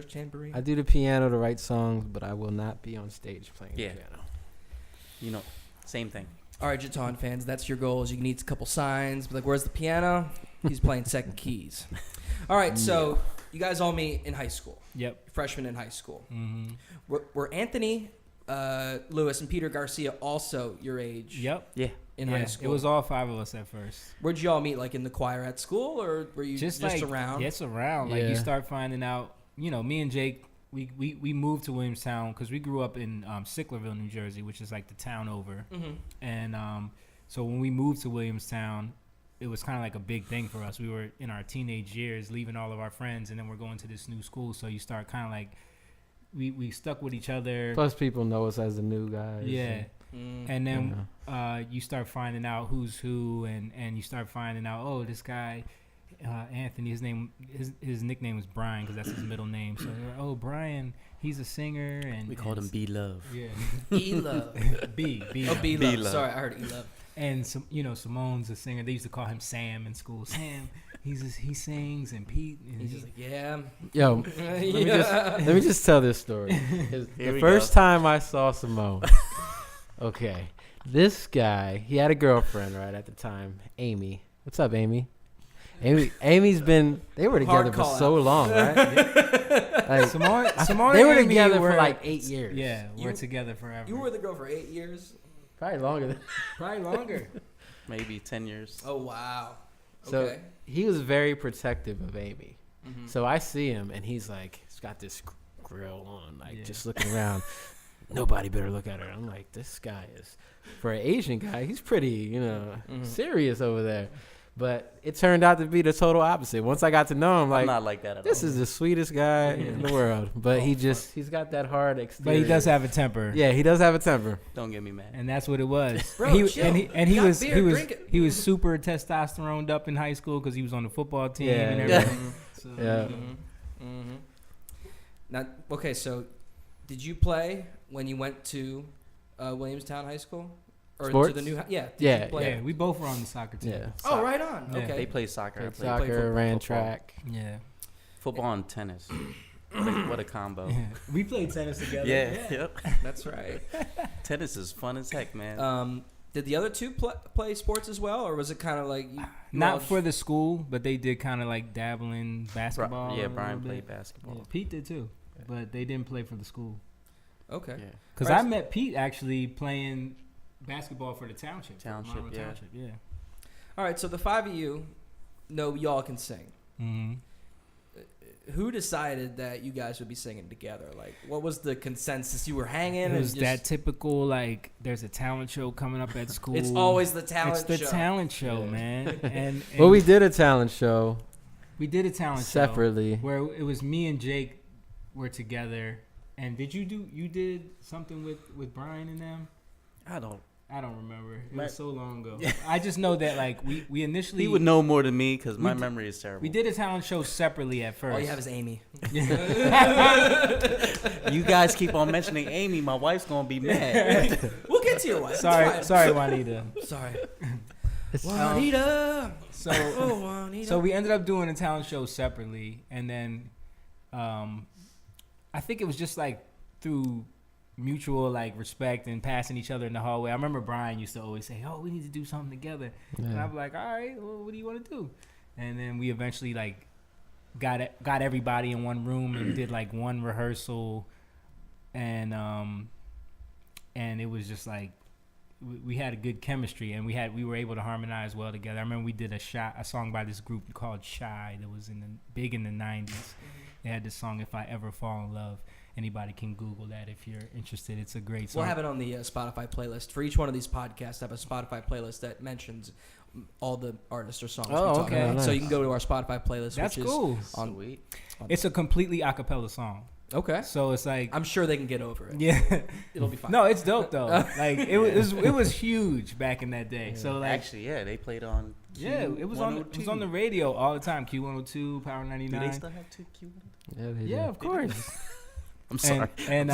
tambourine. I do the piano to write songs, but I will not be on stage playing Yeah. the piano. Same thing. All right, Jutaun fans, that's your goal. Is you need a couple signs. Be like, where's the piano? He's playing second keys. All right, so you guys all meet in high school. Yep. Freshmen in high school. Mm-hmm. Were Anthony Lewis and Peter Garcia also your age? Yep. Yeah. In Yeah, high school. it was all 5 of us at first. Where'd you all meet? Like in the choir at school, or were you just like, around? Just around. Like you Yeah. start finding out. Me and Jake, we moved to Williamstown because we grew up in Sicklerville, New Jersey, which is like the town over. Mm-hmm. And so when we moved to Williamstown, it was kind of like a big thing for us. We were in our teenage years, leaving all of our friends, and then we're going to this new school. So you start kind of like we stuck with each other. Plus, people know us as the new guys. Yeah. Mm. And then you start finding out who's who, and you start finding out, oh, this guy, Anthony, his nickname was Brian because that's his middle name. So they're like, oh, Brian, he's a singer, and We called him B Love. Yeah, E-Love. B. Oh, B-Love. B-Love. Sorry, I heard E-Love. And Simone's a singer. They used to call him Sam in school. Sam, he sings, and Pete. And He's just like, yeah. Yo, let me just tell this story. Here The we first go. time I saw Simone, okay, this guy, he had a girlfriend right at the time, Amy. What's up, Amy? Amy's been. They were together Hard for call so out. long, right? Like, Simone they were and Amy together were for like 8 years. Yeah, we're You- together forever. You were with the girl for 8 years. probably longer than. probably longer. Maybe 10 years. Oh wow. So Okay. he was very protective of Amy. Mhm. So I see him, and he's like, he's got this grill on, like Yeah. just looking around. Nobody better look at her. I'm like, this guy is, for an Asian guy, he's pretty, Mhm. serious over there. But it turned out to be the total opposite. Once I got to know him, I'm like, not like that at this all. is the sweetest guy in the world. But Oh, he's got that hard exterior. But he does have a temper. Yeah, he does have a temper. Don't get me mad. And that's what it was. Bro, chill. He Got was beer, he was drink it. he was super testosteroned up in high school because he was on the football team Yeah, and yeah. everything. So, Yeah. Mm-hmm. Now, okay, so did you play when you went to Williamstown High School? Or to Sports? the new? Yeah. Did Yeah, you play? yeah, we both were on the soccer team. Yeah. Oh, right on. Yeah. Okay. They play soccer. I Played play soccer, football. ran Football. track. Yeah. football and tennis. What a combo. We played tennis together. Yeah. Yep. That's right. Tennis is fun as heck, man. Did the other two play sports as well, or was it kind of like you Not all for the school, but they did kind of like dabble in basketball. Yeah, a Brian little played bit. basketball. Yeah, Pete did too, but they didn't play for the school. Okay. Yeah. Because Right. I met Pete actually playing basketball for the township. for Township, Monroe yeah. Township, yeah. All right. So the five of you know y'all can sing. Mm-hmm. Who decided that you guys would be singing together? Like, what was the consensus? You were hanging. It and was just, that typical, like, there's a talent show coming up at school. It's always the talent It's the show. talent show, Yeah. man. And Well, we did a talent show we did a talent separately. show where it was me and Jake were together. And you did something with Brian and them? I don't. remember. It My- was so long ago. I just know that like we initially He would know more than me because my We d- memory is terrible. we did a talent show separately at first. All you have is Amy. You guys keep on mentioning Amy. My wife's gonna be mad. We'll get to your wife. It's fine. sorry, Juanita. Sorry. It's- Juanita. So Oh, Juanita. so we ended up doing a talent show separately, and then I think it was just like through mutual like respect and passing each other in the hallway. I remember Brian used to always say, "Oh, we need to do something together," and Yeah. I'm like, "All right, well, what do you want to do?" And then we eventually like got everybody in one room and did like one rehearsal, and it was just like we had a good chemistry, and we were able to harmonize well together. I remember we did a song by this group called Shy that was big in the 90s. They had this song, If I Ever Fall in Love. Anybody can Google that if you're interested. It's a great song. We'll have it on the Spotify playlist. For each one of these podcasts, I have a Spotify playlist that mentions all the artists or songs we talk okay. about. Nice. So you can go to our Spotify playlist. That's which cool. Is on, Sweet. It's a completely a cappella song. Okay. So it's like, I'm sure they can get over it. yeah, It'll be fine. no, it's dope though. Like it was huge back in that day. So like, Actually, yeah, they played on. it was on the radio all the time. Q102, Power 99. Do they still have 2 Q? Yeah, they Yeah, do. of course. I'm sorry. And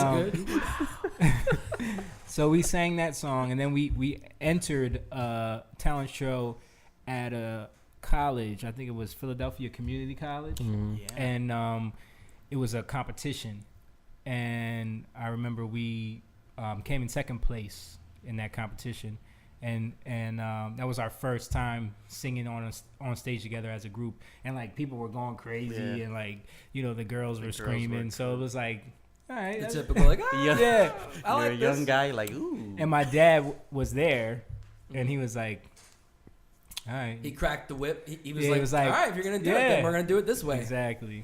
so we sang that song, and then we entered a talent show at a college. I think it was Philadelphia Community College, and it was a competition. And I remember we came in second place in that competition, and that was our first time singing on stage together as a group. And like people were going crazy, and like the girls were screaming. So it was like, all right, The typical like, yeah. I like You're a this. young guy, like, ooh. And my dad was there, and he was like, all right. He cracked the whip. He was, Yeah, he like, was like, all right, if you're going to do it, yeah. then we're going to do it this way. Exactly.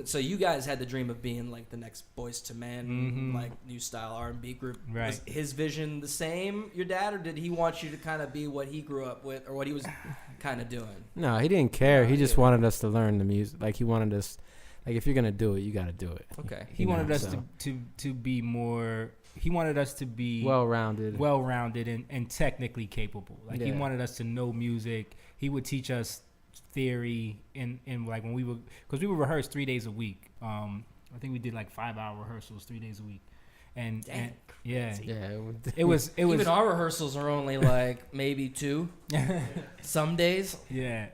So you guys had the dream of being like the next Boys to Men, like new style R&B group. Right. Was his vision the same, your dad, or did he want you to kind of be what he grew up with or what he was kind of doing? No, he didn't care. He just wanted us to learn the music. Like he wanted us, like if you're gonna do it, you got to do it. Okay. He wanted us to be more. He wanted us to be Well-rounded. and technically capable. Like he Yeah. wanted us to know music. He would teach us theory in like when we would, because we would rehearse 3 days a week. I think we did like 5-hour rehearsals 3 days a week, and yeah, it was Even our rehearsals are only like maybe 2 some days. yeah,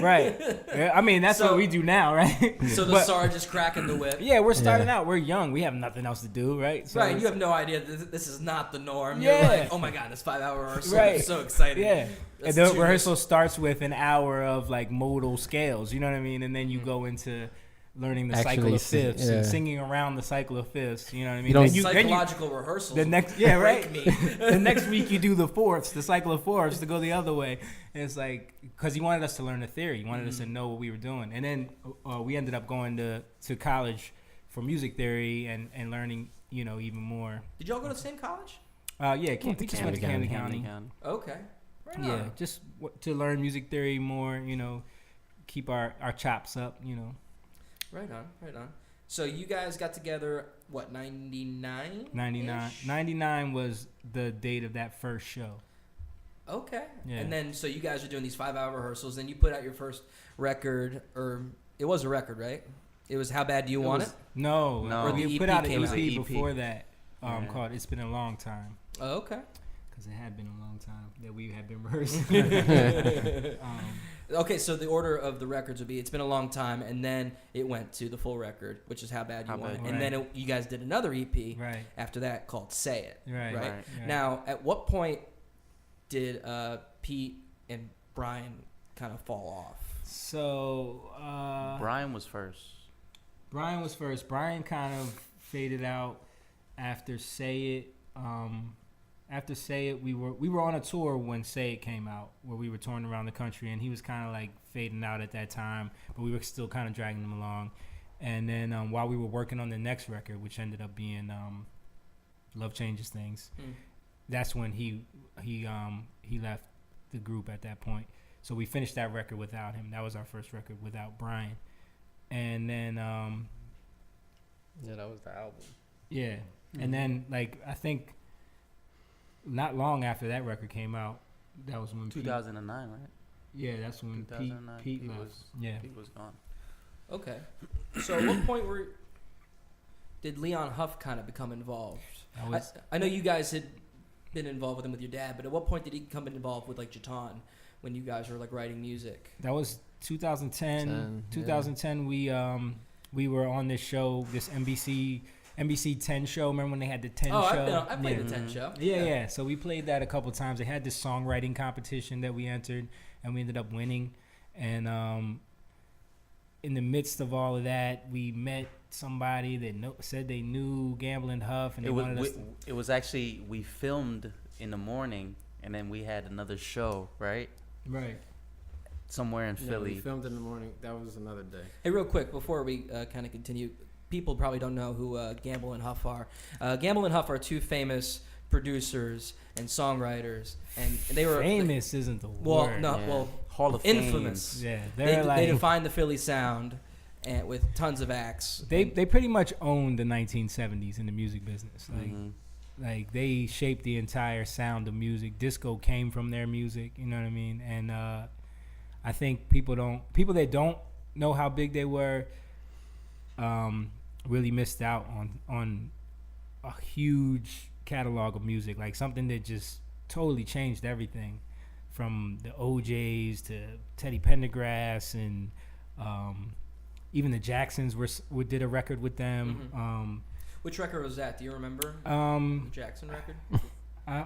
right. Yeah, I mean that's So- what we do now, right? So the But- Sarge is cracking the whip. Yeah, we're starting out. We're young. We have nothing else to do, right? So Right, it's- you have no idea this is not the norm. Yeah. You're like, oh my god, this 5-hour rehearsal. Right. I'm so excited. Yeah. That's And the genius. rehearsal starts with an hour of like modal scales, you know what I mean? And then you go into learning the cycle Actually of fifths and yeah. singing around the cycle of fifths, you know what I mean? You don't- Then Psychological rehearsals. the next yeah, right. break me. The next week you do the fourths, the cycle of fourths to go the other way. And it's like because he wanted us to learn the theory, he wanted us to know what we were doing. And then we ended up going to college for music theory and learning, even more. Did y'all go to the same college? Yeah, we just went to Camden County. Okay. Right Yeah, on. just to learn music theory more, keep our chops up, Right on. So you guys got together, what, 99? 99 was the date of that first show. Okay. Yeah. And then, so you guys are doing these 5-hour rehearsals, then you put out your first record, or it was a record, right? It was How Bad Do You Want It? No, No. Or the we EP put out an came EP, out. EP. before that Yeah. called It's Been a Long Time. Oh, okay. Because it had been a long time that we had been rehearsing. Okay, so the order of the records would be It's Been a Long Time, and then it went to the full record, which is How Bad You How Want It. Bad. And then you guys did another EP Right, after that called Say It. right, Right. right. Now, at what point did Pete and Brian kind of fall off? So Brian was first. Brian was first. Brian kind of faded out after Say It. After Say It, we were on a tour when Say It came out, where we were touring around the country, and he was kind of like fading out at that time, but we were still kind of dragging him along. And then while we were working on the next record, which ended up being Love Changes Things, that's when he left the group at that point. So we finished that record without him. That was our first record without Brian. And then Yeah, that was the album. yeah, and then like I think not long after that record came out, that was when 2009, right? Yeah, that's when 2009. Pete Pete left. was- Yeah. He was gone. Okay. So at what point did Leon Huff kind of become involved? That was I know you guys had been involved with him with your dad, but at what point did he come involved with like Jutaun when you guys were like writing music? that was 2010. 10, 2010 we were on this show, this NBC 10 show. Remember when they had the 10 show? I played yeah. the 10 show. Yeah. So we played that a couple times. They had this songwriting competition that we entered, and we ended up winning. And in the midst of all of that, we met somebody that said they knew Gamble and Huff, and they wanted us. It was actually we filmed in the morning, and then we had another show, right? Right. Somewhere in Yeah, Philly. we filmed in the morning. That was another day. Hey, real quick before we kind of continue, people probably don't know who Gamble and Huff are. Gamble and Huff are two famous producers and songwriters, and they were Famous isn't the Well, word. no, Yeah. well, Hall of Fame. infamous. Yeah, They, they're they like define the Philly sound, and with tons of acts. they pretty much owned the 1970s in the music business. Mhm. Like they shaped the entire sound of music. Disco came from their music, you know what I mean? And I think people that don't know how big they were really missed out on a huge catalog of music, like something that just totally changed everything, from the OJs to Teddy Pendergrass, and even the Jacksons did a record with them. Which record was that? Do you remember? Um, The Jackson record?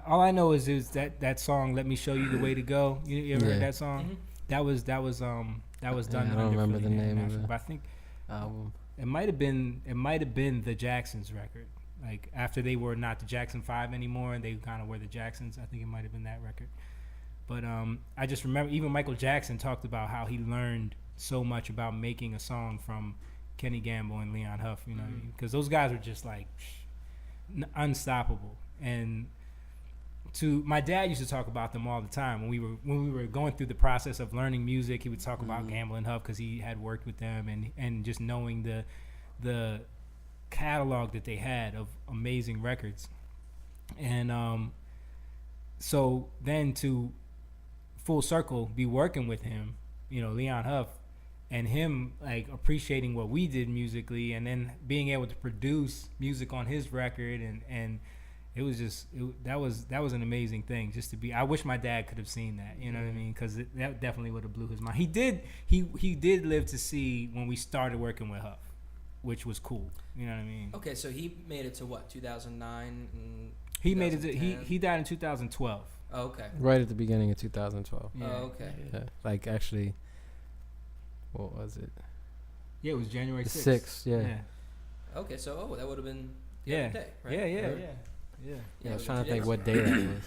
all I know is that song "Let Me Show You the Way to Go." You ever Yeah. heard that song? Mhm. That was done. I don't under remember Philly the name of International, it. but I think Album. it might have been the Jacksons record. Like after they were not the Jackson 5 anymore, and they kind of were the Jacksons. I think it might have been that record. But I just remember even Michael Jackson talked about how he learned so much about making a song from Kenny Gamble and Leon Huff. You know, because those guys were just like unstoppable. And my dad used to talk about them all the time when we were going through the process of learning music. He would talk about Gamble and Huff because he had worked with them, and just knowing the catalog that they had of amazing records. And so then to full circle be working with him, you know, Leon Huff, and him like appreciating what we did musically, and then being able to produce music on his record, and it was just that was an amazing thing just to be. I wish my dad could have seen that, you know what I mean, because that definitely would have blew his mind. He did live to see when we started working with Huff, which was cool, you know what I mean. Okay, so he made it to what, 2009? And He made it. 2010? He died in 2012. Oh, okay. Right at the beginning of 2012. Yeah. Oh, okay. Yeah. Like actually, what was it? Yeah, it was January The 6th. 6th, yeah. Okay, so that would have been the Yeah. other day, right? Yeah. Yeah, I it was was trying to 2 think days. what day that was.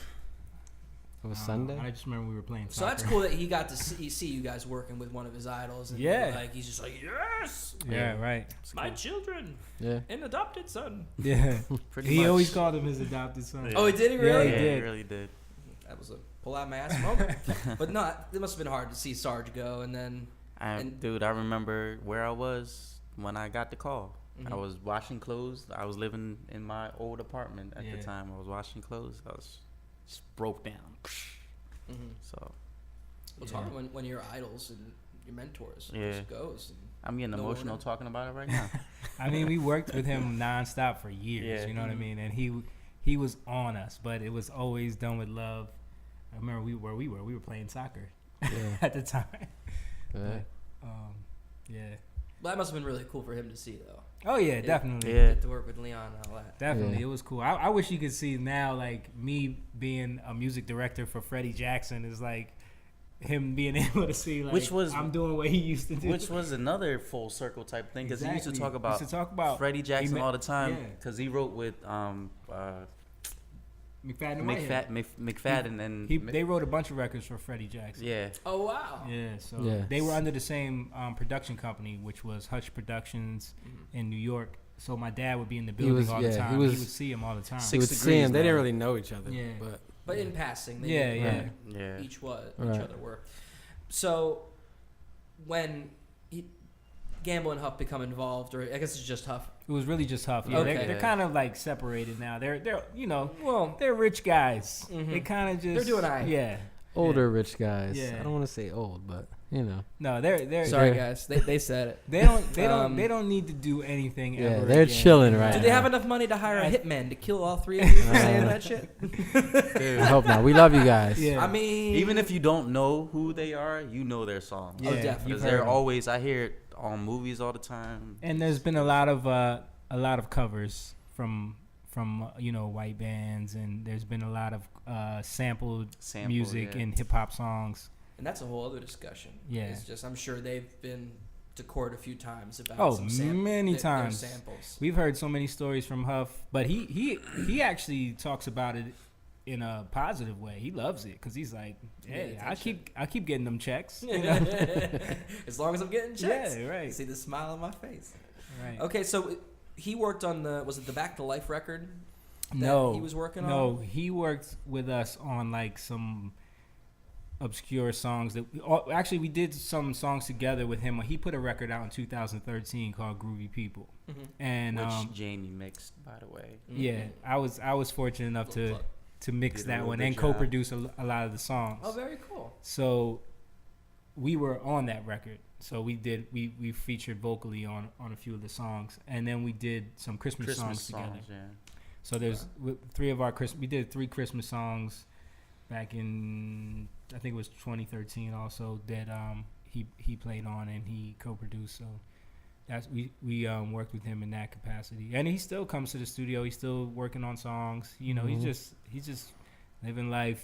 It was Sunday? I just remember we were playing. So that's soccer. cool that he got to see you guys working with one of his idols. And Yeah. like he's just like, yes, Yeah, right. my children, Yeah. an adopted son. Yeah. Pretty He much. always called him his adopted son. Yeah. Oh, he did he Yeah, really? he Yeah, did. he really did. That was a pull out my ass moment. But no, it must have been hard to see Sarge go, and then Dude, I remember where I was when I got the call. Mhm. I was washing clothes. I was living in my old apartment at Yeah. the time. I was washing clothes. I was just broke down. So it's Yeah. hard when your idols and your mentors Yeah. just goes. And I'm getting No emotional one- talking about it right now. I mean, we worked with him nonstop for years. Yeah. You know what I mean? And he was on us, but it was always done with love. I remember we were playing soccer Yeah. at the time. Yeah. Yeah. Well, that must have been really cool for him to see, though. Oh yeah, definitely. Yeah. Get to work with Leon and all that. Definitely, Yeah. it was cool. I wish you could see now, like me being a music director for Freddie Jackson is like him being able to see, like, Which was- I'm doing what he used to do. Which was another full circle type thing because he used to Exactly. talk about Freddie Jackson met- all the time yeah. because he wrote with McFadden and Whitehead. McFadden and They wrote a bunch of records for Freddie Jackson. yeah. Oh wow. Yeah, so Yeah. they were under the same production company, which was Hutch Productions in New York. So my dad would be in the building was- all yeah, the he time. He was- would see him all the time. You Six would see degrees him. They didn't now. really know each other. Yeah. But in passing, they Yeah, knew yeah. who Yeah. each Right. other were. So when Gamble and Huff become involved, or I guess it's just Huff. It was really just Huff. Yeah, Okay. they're kind of like separated now. They're Well, they're rich guys. Mhm. They kind of just They're doing all right. Yeah. Older rich guys. Yeah. I don't want to say old, but you know. No, they're sorry They're- guys, they said it. They don't Um, they don't need to do anything Yeah, ever. they're again. chilling right Do now. they have enough money to hire a hitman to kill all three of you for saying that shit? I hope not. We love you guys. Yeah. I mean, Even if you don't know who they are, you know their songs. Yeah, Oh, definitely. Because you've they're heard 'em. always, I hear it on movies all the time. And there's been a lot of covers from white bands, and there's been a lot of sampled music yeah. and hip hop songs. and that's a whole other discussion. Yeah. It's just I'm sure they've been to court a few times about Oh, some many their times. samples. We've heard so many stories from Huff, but he actually talks about it in a positive way. He loves it because he's like, hey, Yeah, I keep getting them checks. As long as I'm getting checks. Yeah, right. See the smile on my face. Right. Okay, so he worked on was it the Back to Life record? No, he was working on. No, he worked with us on like some obscure songs that actually we did some songs together with him. He put a record out in 2013 called Groovy People, and which Jamie mixed, by the way. yeah, I was fortunate enough to mix Did a that real one good and job. co-produce a lot of the songs. Oh, very cool. So we were on that record. So we featured vocally on a few of the songs, and then we did some Christmas songs together. Yeah. So there's we did 3 Christmas songs back in, I think it was 2013 also, that he played on and he co-produced. So that's we worked with him in that capacity, and he still comes to the studio. He's still working on songs. You know, he's just living life.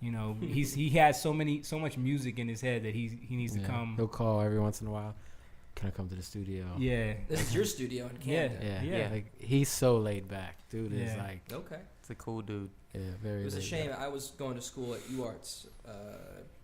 You know, he has so much music in his head that he needs to come. He'll call every once in a while. Can I come to the studio? Yeah. This is your studio in Camden. Yeah. Like, he's so laid back. Dude is Yeah. like, Okay. It's a cool dude. yeah, very. It was a laid shame. back. I was going to school at UArts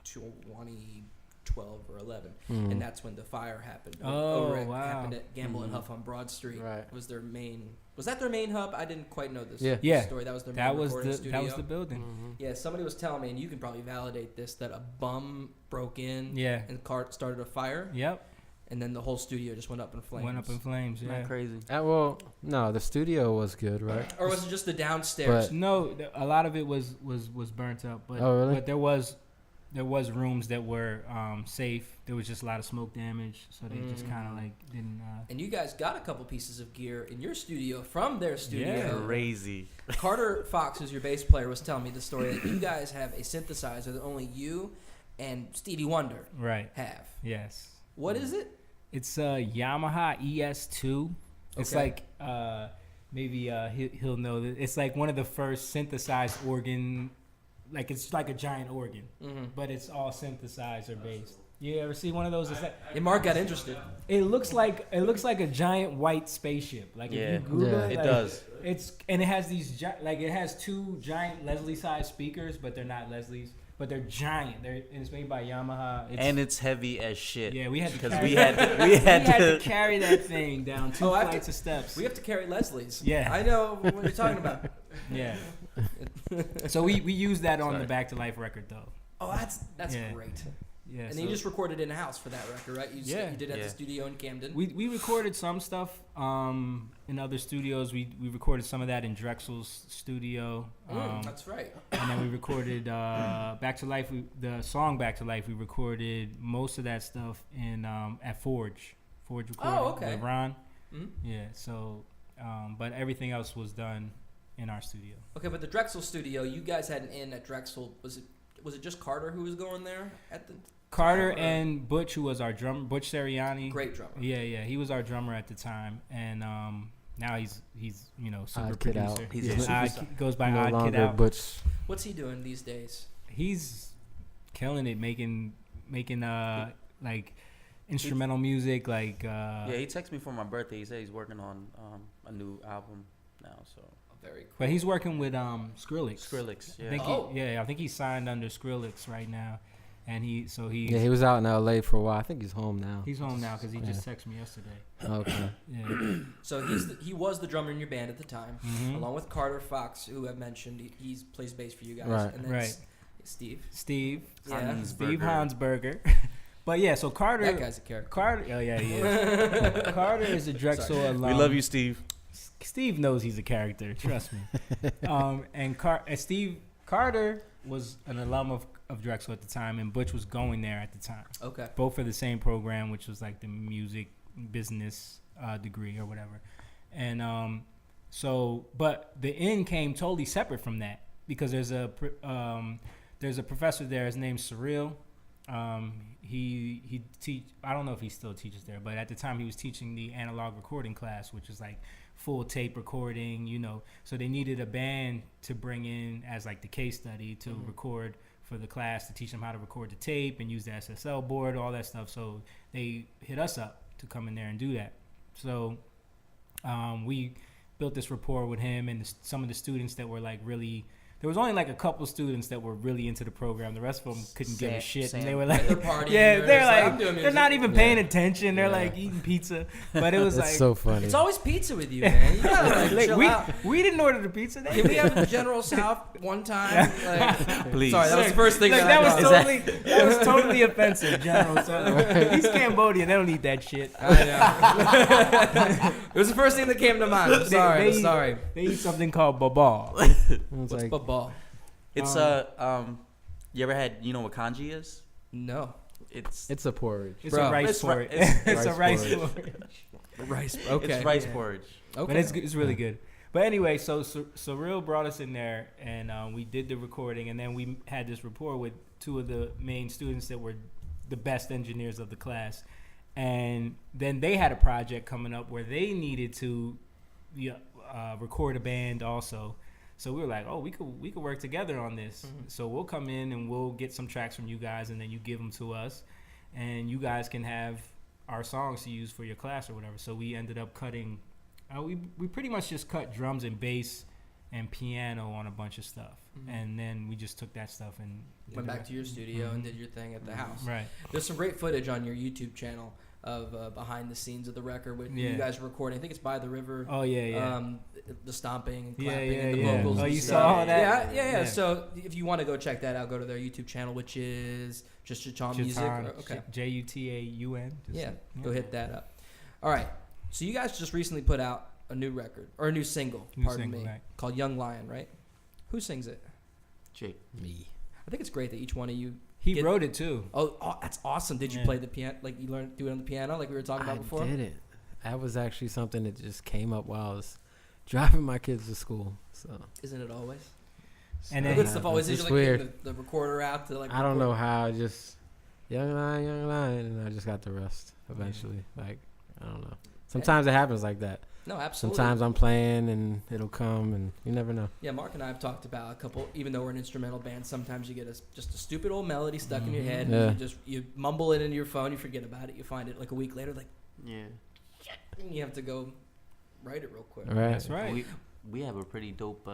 2012 or 11, and that's when the fire happened. Oh, Over wow. Happened at Gamble and Huff on Broad Street. Right. Was that their main hub? I didn't quite know this Yeah. story. That was their main That was recording the studio. that was the building. Yeah, somebody was telling me, and you can probably validate this, that a bum broke in Yeah. and started a fire, Yep. and then the whole studio just went up in flames. Went up in flames. Isn't Yeah. that crazy? Well, no, the studio was good, right? Or was it just the downstairs? But- No, a lot of it was burnt up, but Oh, really? but there was rooms that were safe. There was just a lot of smoke damage, so they just kind of like didn't. And you guys got a couple pieces of gear in your studio from their studio. Yeah. Crazy. Carter Fox, who's your bass player, was telling me the story that you guys have a synthesizer that only you and Stevie Wonder Right. have. Yes. What is it? It's a Yamaha ES2. It's Okay. like maybe he'll know that it's like one of the first synthesized organ. Like it's like a giant organ, but it's all synthesizer based. You ever see one of those? It's like, And Mark got interested. it looks like a giant white spaceship. Like if Yeah. you Google Yeah. it, It like, does. And it has these it has 2 giant Leslie-sized speakers, but they're not Leslie's, but they're giant. And it's made by Yamaha. And it's heavy as shit. Yeah, we had to because carry we that. had We to had to carry that thing down 2 I have flights of steps. We have to carry Leslie's. Yeah. I know what you're talking about. Yeah. So we use that on Sorry. the Back to Life record though. Oh, that's Yeah. great. Yeah. And so you just recorded in house for that record, right? You did it at Yeah. the studio in Camden. we recorded some stuff in other studios. We recorded some of that in Drexel's studio. That's right. And then we recorded Back to Life. The song Back to Life. We recorded most of that stuff in at Forge recording. okay. With Ron. Mhm. Yeah. So, but everything else was done in our studio. Okay, but the Drexel studio, you guys had an in at Drexel. Was it just Carter who was going there at the Carter time, or- and Butch, who was our drummer, Butch Seriani. Great drummer. Yeah, he was our drummer at the time, and now he's super Odd Kid Out. producer. He's Yeah, a superstar. goes by no Odd Kid longer Out. Butch. What's he doing these days? He's killing it, making like instrumental music, like Yeah, he texted me for my birthday. He said he's working on a new album now. So Very cool. But he's working with Skrillex. Skrillex, yeah. I think Oh. I think he's signed under Skrillex right now, and he's Yeah, he was out in L.A. for a while. I think he's home now. he's home now because he Yeah. just texted me yesterday. Okay. Yeah. So he was the drummer in your band at the time, Mhm. along with Carter Fox, who I've mentioned. He plays bass for you guys, Right. and then Right. Steve. Steve Yeah, Steve Hansberger. But yeah, so Carter. that guy's a character. Carter. Oh yeah, he is. Carter is a Drexel alum. we love you, Steve. Steve knows he's a character. Trust me. And Steve Carter was an alum of Drexel at the time, and Butch was going there at the time. Okay. Both for the same program, which was like the music business degree or whatever. And but the end came totally separate from that because there's a professor there. His name's Surreal. He I don't know if he still teaches there, but at the time he was teaching the analog recording class, which is like full tape recording, so they needed a band to bring in as like the case study to record for the class, to teach them how to record the tape and use the SSL board, all that stuff. So they hit us up to come in there and do that. So we built this rapport with him and some of the students that were like really there was only like a couple students that were really into the program. The rest of them couldn't give a shit, and they were They're like, partying. yeah, they're just I'm like, doing they're not music. even paying attention. They're like eating pizza, but it was It's like so funny. It's always pizza with you, man. You gotta like, like, chill out. we didn't order the pizza. They Can we have the General South one time? Like, Please. sorry, that was the first thing like, that I that thought. was totally offensive, General. So, he's Cambodian. They don't eat that shit. I know. It was the first thing that came to mind. I'm sorry. I'm sorry. They eat something called babal. It's What's like, football? It's you ever had, you know what kanji is? No. it's a porridge. It's Bro. a rice It's porridge. it's It's a rice rice porridge. Rice. Okay. It's rice porridge. Okay. But it's really good. But anyway, so Surreal brought us in there, and we did the recording, and then we had this rapport with two of the main students that were the best engineers of the class, and then they had a project coming up where they needed to record a band also. So we were like, oh, we could work together on this. Mhm. So we'll come in and we'll get some tracks from you guys, and then you give them to us, and you guys can have our songs to use for your class or whatever. So we ended up cutting. We pretty much just cut drums and bass and piano on a bunch of stuff, Mhm. and then we just took that stuff and did Went the back rest. to your studio and Mhm. did your thing at the house. Right. There's some great footage on your YouTube channel of behind the scenes of the record with you Yeah. guys recording. I think it's by the river. Oh yeah. The stomping and Yeah, clapping yeah, and the yeah. vocals. Oh, and you stuff. saw that? Yeah. So if you want to go check that out, go to their YouTube channel, which is just Jutaun Music. Okay. Jutaun. Yeah. Go hit that up. All right. So you guys just recently put out a new record or a new single, pardon me, Right. called Young Lion, right? Who sings it? Jake. Me. I think it's great that each one of you. He Get- wrote it too. Oh, that's awesome! Did you Yeah. play the piano? Like you learned do it on the piano, like we were talking about before? I did it. That was actually something that just came up while I was driving my kids to school. So Isn't it always? And The then- good stuff always is It's you like weird. getting the recorder out to like. I don't know record. how I just young lion, and I just got the rest eventually. Like I don't know. Sometimes it happens like that. No, absolutely. Sometimes I'm playing and it'll come, and you never know. Yeah, Mark and I have talked about a couple. Even though we're an instrumental band, sometimes you get just a stupid old melody stuck in your Mhm. head, Yeah. and you mumble it into your phone. You forget about it. You find it like a week later, like Yeah. and you have to go write it real quick. Right. That's right. We have a pretty dope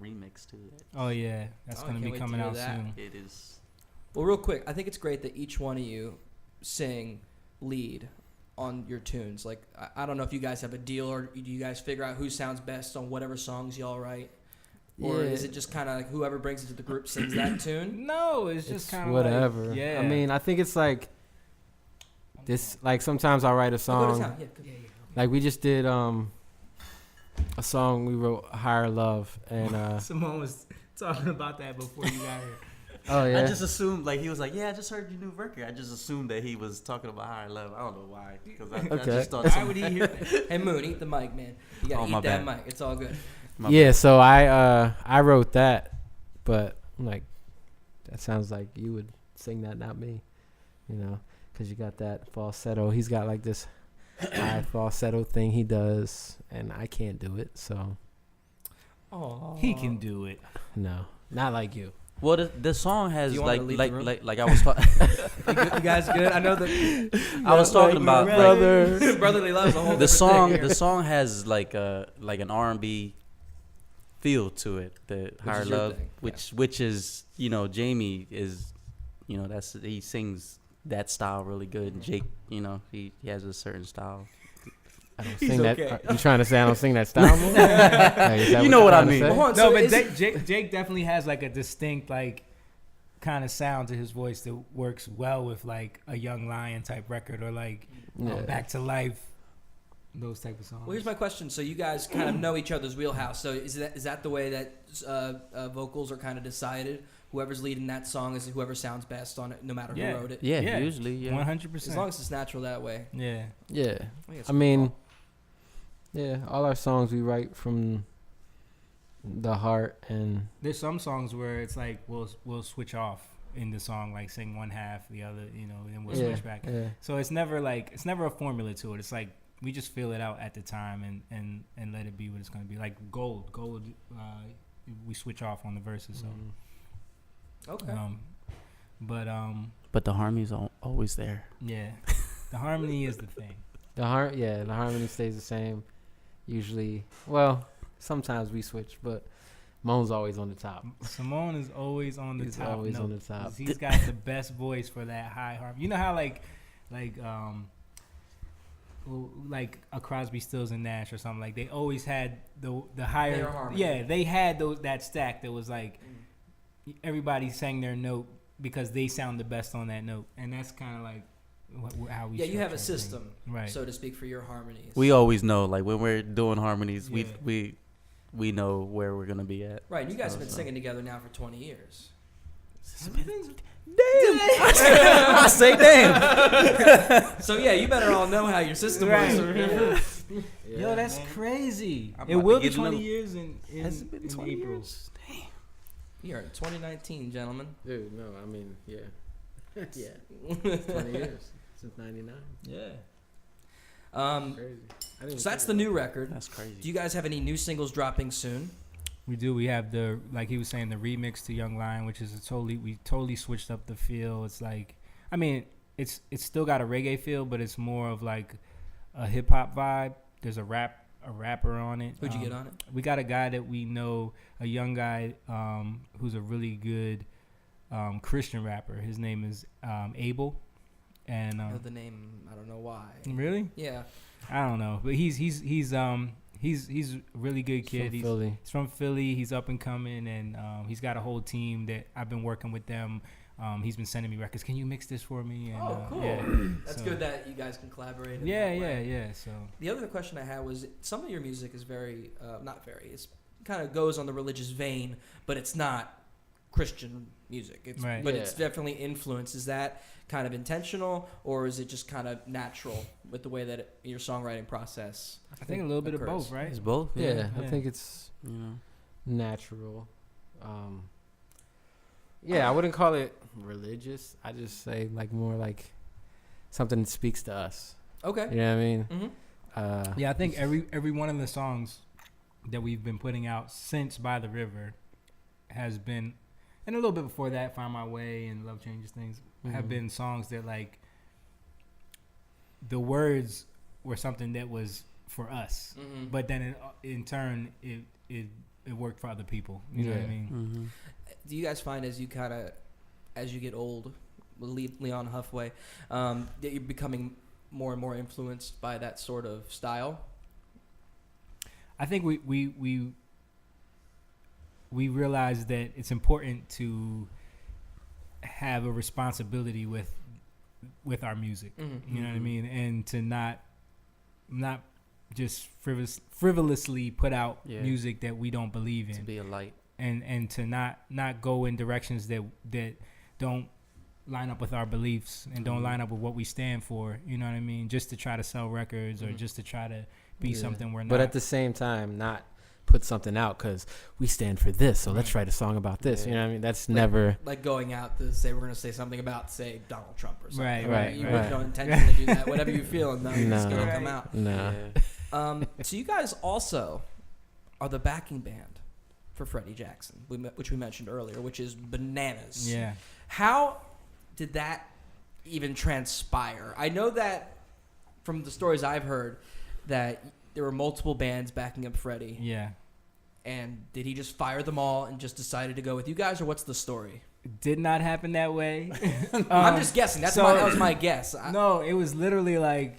remix too. Oh yeah, that's Oh, I gonna can't be wait to coming hear out that. soon. It is. Well, real quick, I think it's great that each one of you sing lead on your tunes. Like, I don't know if you guys have a deal or do you guys figure out who sounds best on whatever songs y'all write? Or Yeah. is it just kind of like whoever brings it to the group sings that tune? No, it's just It's kind of whatever. Like, yeah. I mean, I think it's like this. Like sometimes I'll write a Go to song. town. Yeah, go. Like we just did a song we wrote, Higher Love, and Simone was talking about that before you got here. oh yeah. I just assumed, like, he was like, yeah, I just heard your new record. I just assumed that he was talking about Higher Love. I don't know why. Because I Okay. just thought Why would he hear that? Hey, Moon, eat the mic, man. You gotta Oh, my eat that bad. mic. It's all good. My Yeah, so I wrote that, but I'm like, that sounds like you would sing that, not me, you know, because you got that falsetto. He's got like this high falsetto thing he does, and I can't do it, so Oh, He can do it. no, not like you. Well, the song has Do you want like me to leave like the room? like I was talking. you guys good? I know that I was talking about like, brother. brotherly love is a whole the different song. thing here. The song has like an R&B feel to it. The Higher is your Love, thing, which is, you know, Jamie is, you know, that's he sings that style really good. And Jake, you know, he has a certain style. I don't He's sing that. okay. You trying to say I don't sing that style? Like, is that You know you're what I trying to mean. say? Well, hold on, No, so but is- Jake definitely has like a distinct like kind of sound to his voice that works well with like a Young Lion type record or like Yeah. Back to Life, those type of songs. Well, here's my question. So you guys kind of know each other's wheelhouse. So is that the way that vocals are kind of decided? Whoever's leading that song is whoever sounds best on it, no matter Yeah. who wrote it. Yeah, Yeah. usually, yeah. 100%. As long as it's natural that way. Yeah. Yeah. I think it's I mean, yeah, all our songs we write from the heart, and There's some songs where it's like we'll switch off in the song, like sing one half, the other, you know, and then we'll yeah, switch back. yeah. So it's never a formula to it. It's like we just feel it out at the time and let it be what it's gonna be. Like gold, we switch off on the verses. So, Okay. but the harmony's always there. yeah, the harmony is the thing. The harmony stays the same. Usually, well, sometimes we switch, but Moan's always on the top. Simone is always on the He's top. always on note, the top. 'cause he's got the best voice for that high harmony. You know how like a Crosby, Stills, and Nash or something, like they always had the higher. Their harmony. Yeah, they had that stack that was like everybody sang their note because they sound the best on that note, and that's kind of like how we. Yeah, you have a structure system, right? so to speak, for your harmonies. We always know, like when we're doing harmonies, Yeah. we know where we're gonna be at. Right, you guys have been So- singing together now for 20 years. I say damn. So yeah, you better all know how your system works. Yo, that's crazy. I'm It about to will be get a 20 little- years in Has it been 20 April. years? Damn. We are in 2019, gentlemen. Dude, no, I mean, yeah. Yeah. It's 20 years. Since 99. Yeah. Crazy. So that's the new record. That's crazy. Do you guys have any new singles dropping soon? We do. We have like he was saying, the remix to Young Lion, which is we totally switched up the feel. It's like, I mean, it's still got a reggae feel, but it's more of like a hip hop vibe. There's a rapper on it. Who'd you get on it? We got a guy that we know, a young guy who's a really good Christian rapper. His name is Abel, and I know the name. I don't know why. really, Yeah. I don't know, but he's a really good kid. From Philly. He's from Philly. He's up and coming, and he's got a whole team that I've been working with them. He's been sending me records. Can you mix this for me? And, Oh, cool. Yeah. That's So- good that you guys can collaborate. In Yeah, that way. yeah. So The other question I had was some of your music is very, not very, it's kind of goes on the religious vein, but it's not Christian music. It's, Right. But Yeah. it's definitely influenced. Is that kind of intentional, or is it just kind of natural with the way that your songwriting process? I think a little bit of occurs. both, right? It's both. Yeah, I Yeah. think it's You know. natural. Yeah, I wouldn't call it religious. I just say like more like something that speaks to us. Okay. You know what I mean? Mm-hmm. Yeah, I think every one of the songs that we've been putting out since By the River has been, and a little bit before that, Find My Way and Love Changes Things, have Mhm. been songs that like the words were something that was for us, Mm-hmm. but then in turn it worked for other people. You know what I Yeah. mean? Mm-hmm. Do you guys find as you get old, Leon Huffway, that you're becoming more and more influenced by that sort of style? I think we realize that it's important to have a responsibility with our music. Mm-hmm. You know what I mean? And to not just frivolously put out Yeah. music that we don't believe To in, be a light. and to not go in directions that don't line up with our beliefs and don't Mhm. line up with what we stand for. You know what I mean? Just to try to sell records or Mhm. just to try to be Yeah. something we're not. But at the same time, not put something out because we stand for this, so let's Right. write a song about this. You Yeah. know what I mean? That's Like- never. Like going out to say we're going to say something about, say, Donald Trump or something. Right, You right. don't intentionally do that. Whatever you feel, and it's No. going to Right. come out. Nah. Yeah. So you guys also are the backing band for Freddie Jackson, which we mentioned earlier, which is bananas. Yeah. How did that even transpire? I know that from the stories I've heard that there were multiple bands backing up Freddie. Yeah. And did he just fire them all and just decided to go with you guys, or what's the story? Did not happen that way. I'm just guessing. That was my guess. No, it was literally like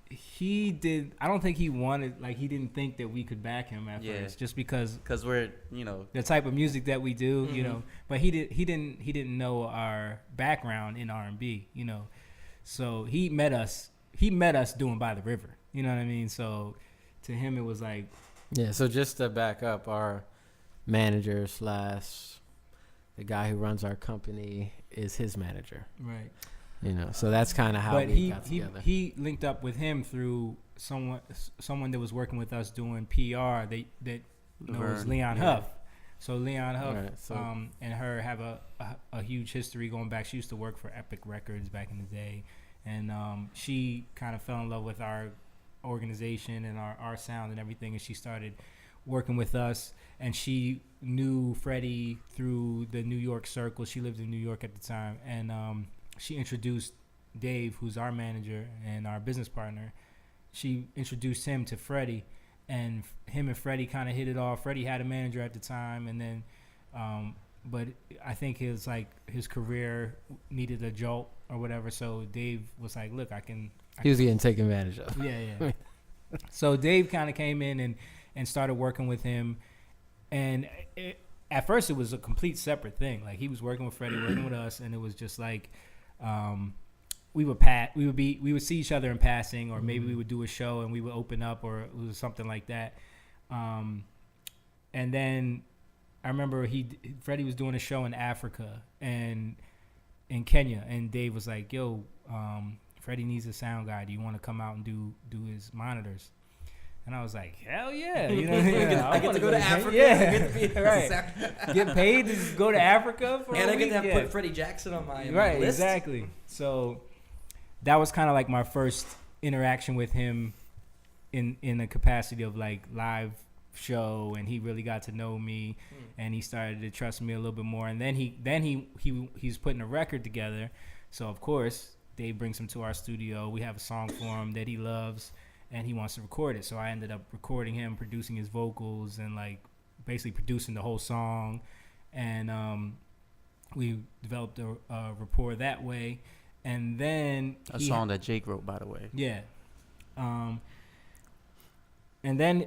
he did. I don't think he wanted. Like he didn't think that we could back him at Yeah. first, just because Cause we're, you know, the type of music that we do, you Mhm. know. But he didn't know our background in R&B, you know. So he met us doing By the River. You know what I mean? So to him it was like, Yeah. So just to back up, our manager / the guy who runs our company is his manager. right. You know, so that's kind of how But we got together. he linked up with him through someone that was working with us doing PR that knows Vern, Leon yeah. Huff. So Leon Huff Right, so- and her have a huge history going back. She used to work for Epic Records back in the day, and she kind of fell in love with our organization and our sound and everything, and she started working with us. And she knew Freddie through the New York circle. She lived in New York at the time, and she introduced Dave, who's our manager and our business partner. She introduced him to Freddie, and him and Freddie kind of hit it off. Freddie had a manager at the time, and then, but I think his career needed a jolt or whatever. So Dave was like, "Look, He was getting taken advantage of. Yeah. So Dave kind of came in and started working with him, and at first it was a complete separate thing. Like he was working with Freddie, working with us, and it was just like we would see each other in passing, or maybe we would do a show and we would open up, or it was something like that. And then I remember Freddie was doing a show in Africa and in Kenya, and Dave was like, "Yo, Freddie needs a sound guy. Do you want to come out and do his monitors?" And I was like, "Hell yeah!" You know, I get to go to Africa. Yeah, I get to be right. Get paid to go to Africa for and a I get week? to put Freddie Jackson on my right, list. exactly. So that was kind of like my first interaction with him in the capacity of like live show, and he really got to know me, and he started to trust me a little bit more. And then he's putting a record together, so of course Dave brings him to our studio. We have a song for him that he loves, and he wants to record it. So I ended up recording him, producing his vocals, and like basically producing the whole song. And we developed a rapport that way. And then a song that Jake wrote, by the way. Yeah. And then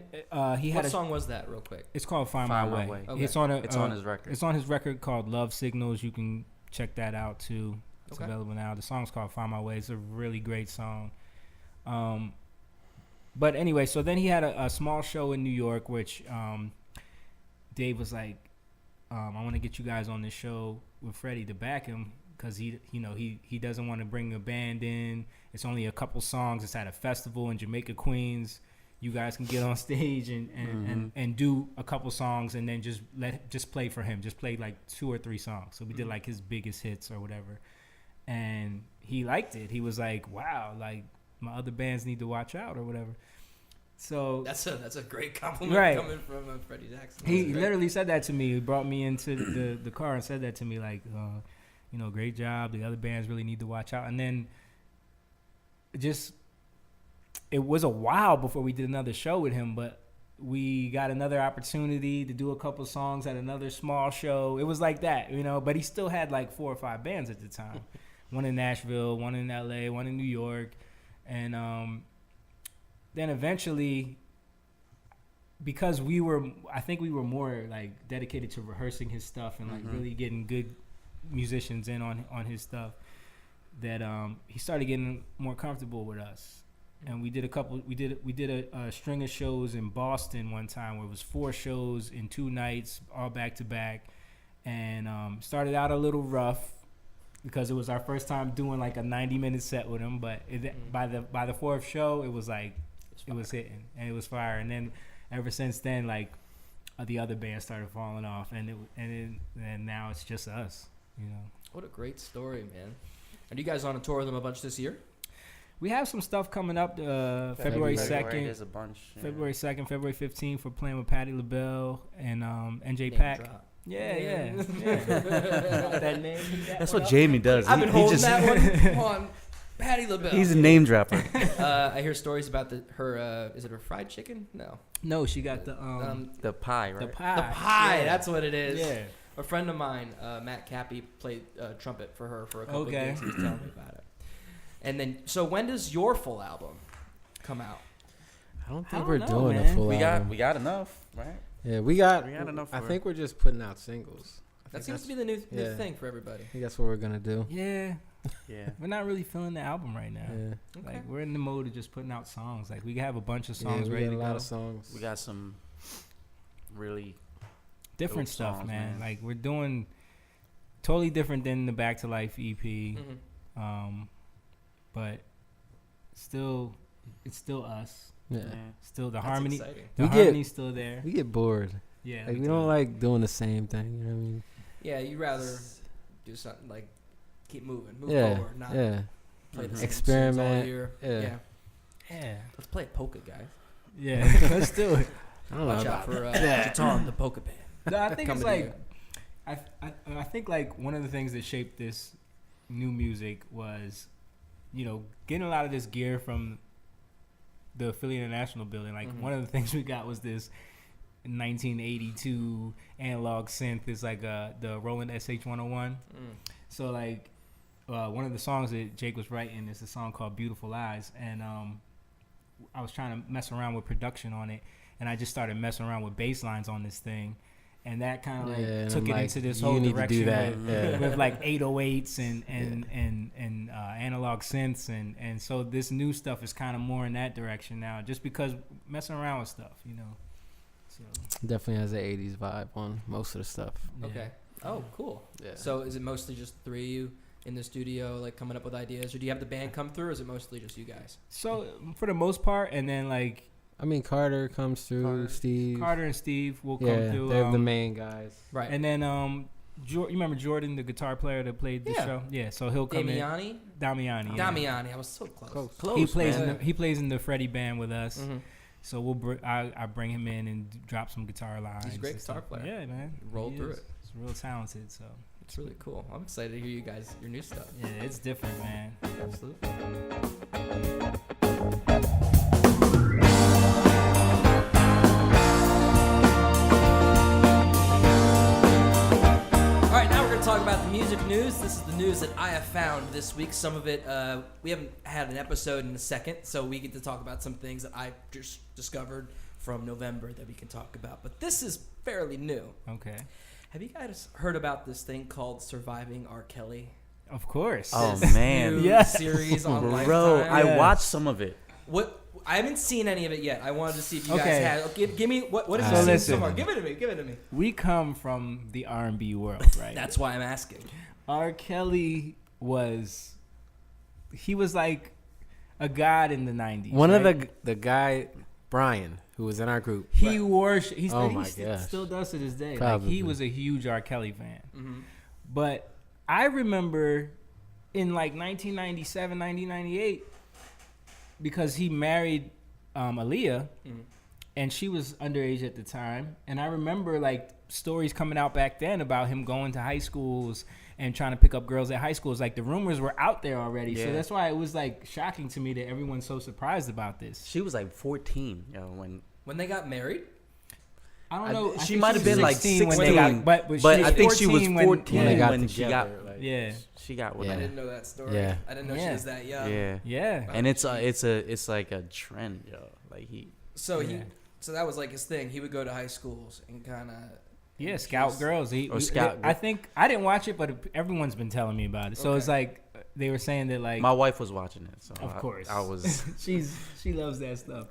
he had What song was that, real quick? It's called Find My Way. Okay. It's on his record. It's on his record called Love Signals. You can check that out too. It's available now. The song's called Find My Way. It's a really great song. But anyway, so then he had a small show in New York, which Dave was like, I want to get you guys on this show with Freddie to back him, because he doesn't want to bring a band in. It's only a couple songs. It's at a festival in Jamaica, Queens. You guys can get on stage and do a couple songs, and then just play for him. Just play like 2 or 3 songs. So we did like his biggest hits or whatever. And he liked it. He was like, "Wow, like my other bands need to watch out," or whatever. So that's a great compliment, right, coming from Freddie Jackson. He literally said that to me. He brought me into the car and said that to me, like, great job. The other bands really need to watch out. And then it was a while before we did another show with him, but we got another opportunity to do a couple songs at another small show. It was like that, but he still had like 4 or 5 bands at the time. One in Nashville, one in LA, one in New York. And then eventually, because I think we were more like dedicated to rehearsing his stuff and like really getting good musicians in on his stuff, that he started getting more comfortable with us. And we did a string of shows in Boston one time, where it was 4 shows in 2 nights, all back to back. And started out a little rough, because it was our first time doing like a 90-minute set with him. But by the 4th show, it was like it was hitting, and it was fire. And then ever since then, like the other bands started falling off, and now it's just us. What a great story, man. Are you guys on a tour with them a bunch this year? We have some stuff coming up February 2nd. There's a bunch. Yeah. February 2nd, February 15th, we're playing with Patti LaBelle and NJ Pack. Yeah. That name. That's what Jamie does. I've been holding that one on Patti LaBelle. He's a name dropper. I hear stories about her. Is it her fried chicken? No, she got the pie, right? The pie. The pie. Yeah. That's what it is. Yeah. A friend of mine, Matt Cappy, played trumpet for her for a couple of gigs. He was telling me about it. And then, so when does your full album come out? I don't think we're doing a full album. We got enough, right? Yeah, we got enough. I think we're just putting out singles. That seems to be the new thing for everybody. I think that's what we're gonna do. Yeah. Yeah. We're not really feeling the album right now. Yeah. Okay. Like, we're in the mode of just putting out songs. Like, we have a bunch of songs we ready got to a lot go. of songs. We got some really Different dope stuff, songs, man. Like, we're doing totally different than the Back to Life EP. But still, it's still us. Yeah. Still the That's harmony. exciting. The harmony's still there. We get bored. Yeah. Like we don't like doing the same thing. You know what I mean? Yeah, you'd rather do something like keep moving, move Yeah. forward, not play the same Experiment. songs all year. Yeah. Yeah. Let's play polka, guys. Yeah. Let's do it. I don't know Watch out about for Jutaun, the polka band. No, I think it's Coming to like, I think like one of the things that shaped this new music was, getting a lot of this gear from the Philly International building. Like one of the things we got was this 1982 analog synth. It's like the Roland SH-101. So like one of the songs that Jake was writing is a song called Beautiful Eyes, and I was trying to mess around with production on it, and I just started messing around with bass lines on this thing, and that kind of like took it into this whole direction with like 808s and analog synths, and so this new stuff is kind of more in that direction now, just because messing around with stuff, you know. So Definitely has an 80s vibe on most of the stuff. Okay. Oh, cool. Yeah. So is it mostly just three of you in the studio, like coming up with ideas, or do you have the band come through, or is it mostly just you guys? So for the most part, and then like I mean, Carter comes through, Carter and Steve will come yeah, through. they're the main guys. Right. And then you remember Jordan, the guitar player that played the show? Yeah, so he'll come Damiani? Damiani. Yeah. Damiani. I was so close. He plays in the Freddie band with us. Mm-hmm. So I bring him in and drop some guitar lines. He's a great guitar player. Yeah, man. Roll through it. He's real talented, so. It's really cool. I'm excited to hear you guys, your new stuff. Yeah, it's different, man. Absolutely. All right, now we're going to talk about the music news. This is the news that I have found this week. Some of it, we haven't had an episode in a second, so we get to talk about some things that I just discovered from November that we can talk about. But this is fairly new. Okay. Have you guys heard about this thing called Surviving R. Kelly? Of course. Oh, This man. new series on Lifetime. Bro, I Yes. watched some of it. What? I haven't seen any of it yet. I wanted to see if you Okay. guys had. Give me what have So you seen listen. so far? Give it to me. Give it to me. We come from the R&B world, right? That's why I'm asking. R. Kelly he was like a god in the 90s. One right? of the guy, Brian, who was in our group. He worshipped. Oh my he gosh. still does to this day. Like Probably. he was a huge R. Kelly fan. Mm-hmm. But I remember in like 1997, 1998, because he married Aaliyah, and she was underage at the time. And I remember like stories coming out back then about him going to high schools and trying to pick up girls at high schools. Like the rumors were out there already. Yeah. So that's why it was like shocking to me that everyone's so surprised about this. She was like 14, When they got married, I don't know. She think might have been like 16 when 16, they got, but I think she was 14 when they got when she got. together, like, Yeah. She got with I him. didn't know that story. Yeah. I didn't know she Yeah. was that young. Yeah. Yeah. And it's like a trend, yo. Like So Yeah. so that was like his thing. He would go to high schools and kind of. Yeah, scout girls. Scout. I think I didn't watch it, but everyone's been telling me about it. So it's like they were saying that like my wife was watching it, so Of course. I was. she loves that stuff.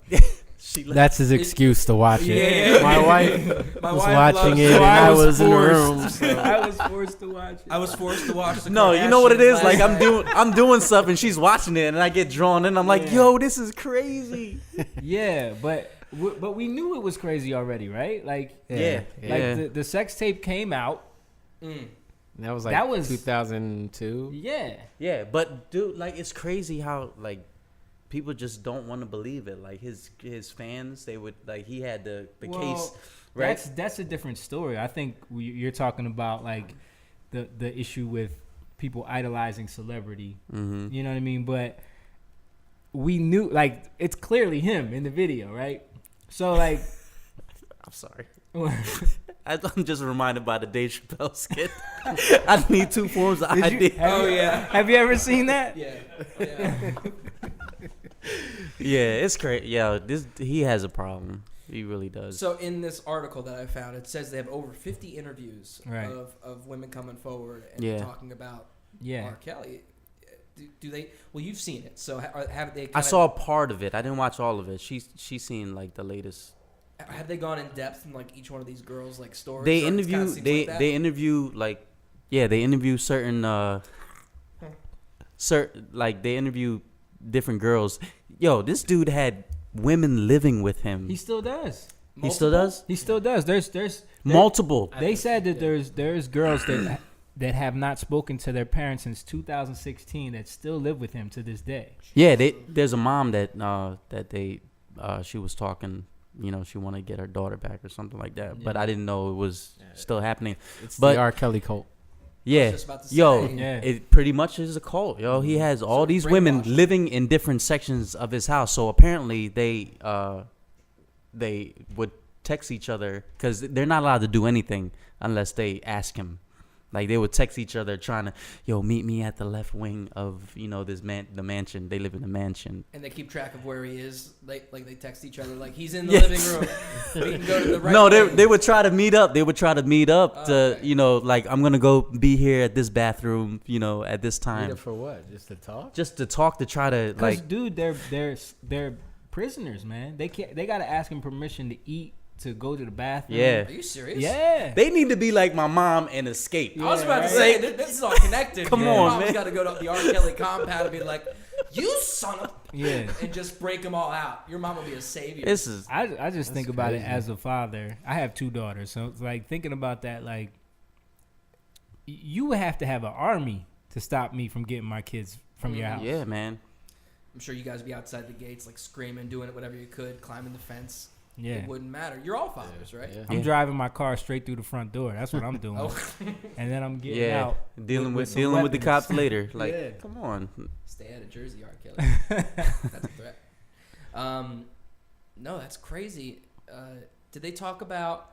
That's his excuse to watch it. Yeah. My wife My was wife watching loves it, it. and I was in the forced. room. So. I was forced to watch it. I was forced to watch the. No, you know what it Kardashians is. Like last I'm doing stuff, and she's watching it, and I get drawn in. I'm like, Yeah. yo, this is crazy. Yeah, but we knew it was crazy already, right? Like Yeah. like the sex tape came out. Mm. That was like That was- 2002. Yeah. Yeah, but dude, like it's crazy how like people just don't want to believe it. Like his fans, they would like he had the case, right? That's a different story. I think you're talking about like the issue with people idolizing celebrity. Mm-hmm. You know what I mean? But we knew like it's clearly him in the video, right? So like I'm sorry. I'm just reminded by the Dave Chappelle skit. I need two forms of ID. Oh yeah. Have you ever seen that? Yeah. Yeah. Yeah, it's crazy. Yeah, he has a problem. He really does. So in this article that I found, it says they have over 50 interviews Right. of women coming forward and Yeah. talking about Yeah. R. Kelly. Do they? Well, you've seen it, so have they? I saw a part of it. I didn't watch all of it. She's seen like the latest. Have they gone in depth in like each one of these girls' like stories? They Or it kinda interview seems they like that? they interview like they interview certain they interview different girls. Yo, this dude had women living with him. He still does. He still does? He still does. There's Multiple. They said that there's girls that have not spoken to their parents since 2016 that still live with him to this day. Yeah, there's a mom that she was talking, she wanted to get her daughter back or something like that. But I didn't know it was still happening. It's But- the R. Kelly cult. Yeah. just about to Yo, say. Yeah. it pretty much is a cult. Yo, he has all these women brainwashed. living in different sections of his house. So apparently they would text each other because they're not allowed to do anything unless they ask him. Like they would text each other trying to, yo, meet me at the left wing of the mansion. They live in a mansion. And they keep track of where he is. They text each other like he's in the Yes. living room. We can go to the right. No, wing. they would try to meet up. They would try to meet up to Okay. like I'm gonna go be here at this bathroom. At this Meet time. up for what? Just to talk? Just to talk, to try to Cause like. dude, they're prisoners, man. They can't. They gotta ask him permission to eat, to go to the bathroom. Yeah. Are you serious? Yeah. They need to be like my mom and escape. I was about to right? say this is all connected. Come Your on, mom's man. got to go to the R. Kelly compound and be like, "You son of," Yeah. and just break them all out. Your mom will be a savior. This is I just think about it crazy. as a father. I have 2 daughters, so it's like thinking about that. Like, you would have to have an army to stop me from getting my kids from your house. yeah, man. I'm sure you guys would be outside the gates, like screaming, doing it, whatever you could, climbing the fence. Yeah. It wouldn't matter. You're all fathers, right? Yeah. I'm Yeah. driving my car straight through the front door. That's what I'm doing. Oh, And then I'm getting Yeah, out. dealing with some dealing with the weapons. cops later. Like, Yeah. come on. stay out of Jersey, R. Kelly. That's a threat. No, that's crazy. Did they talk about?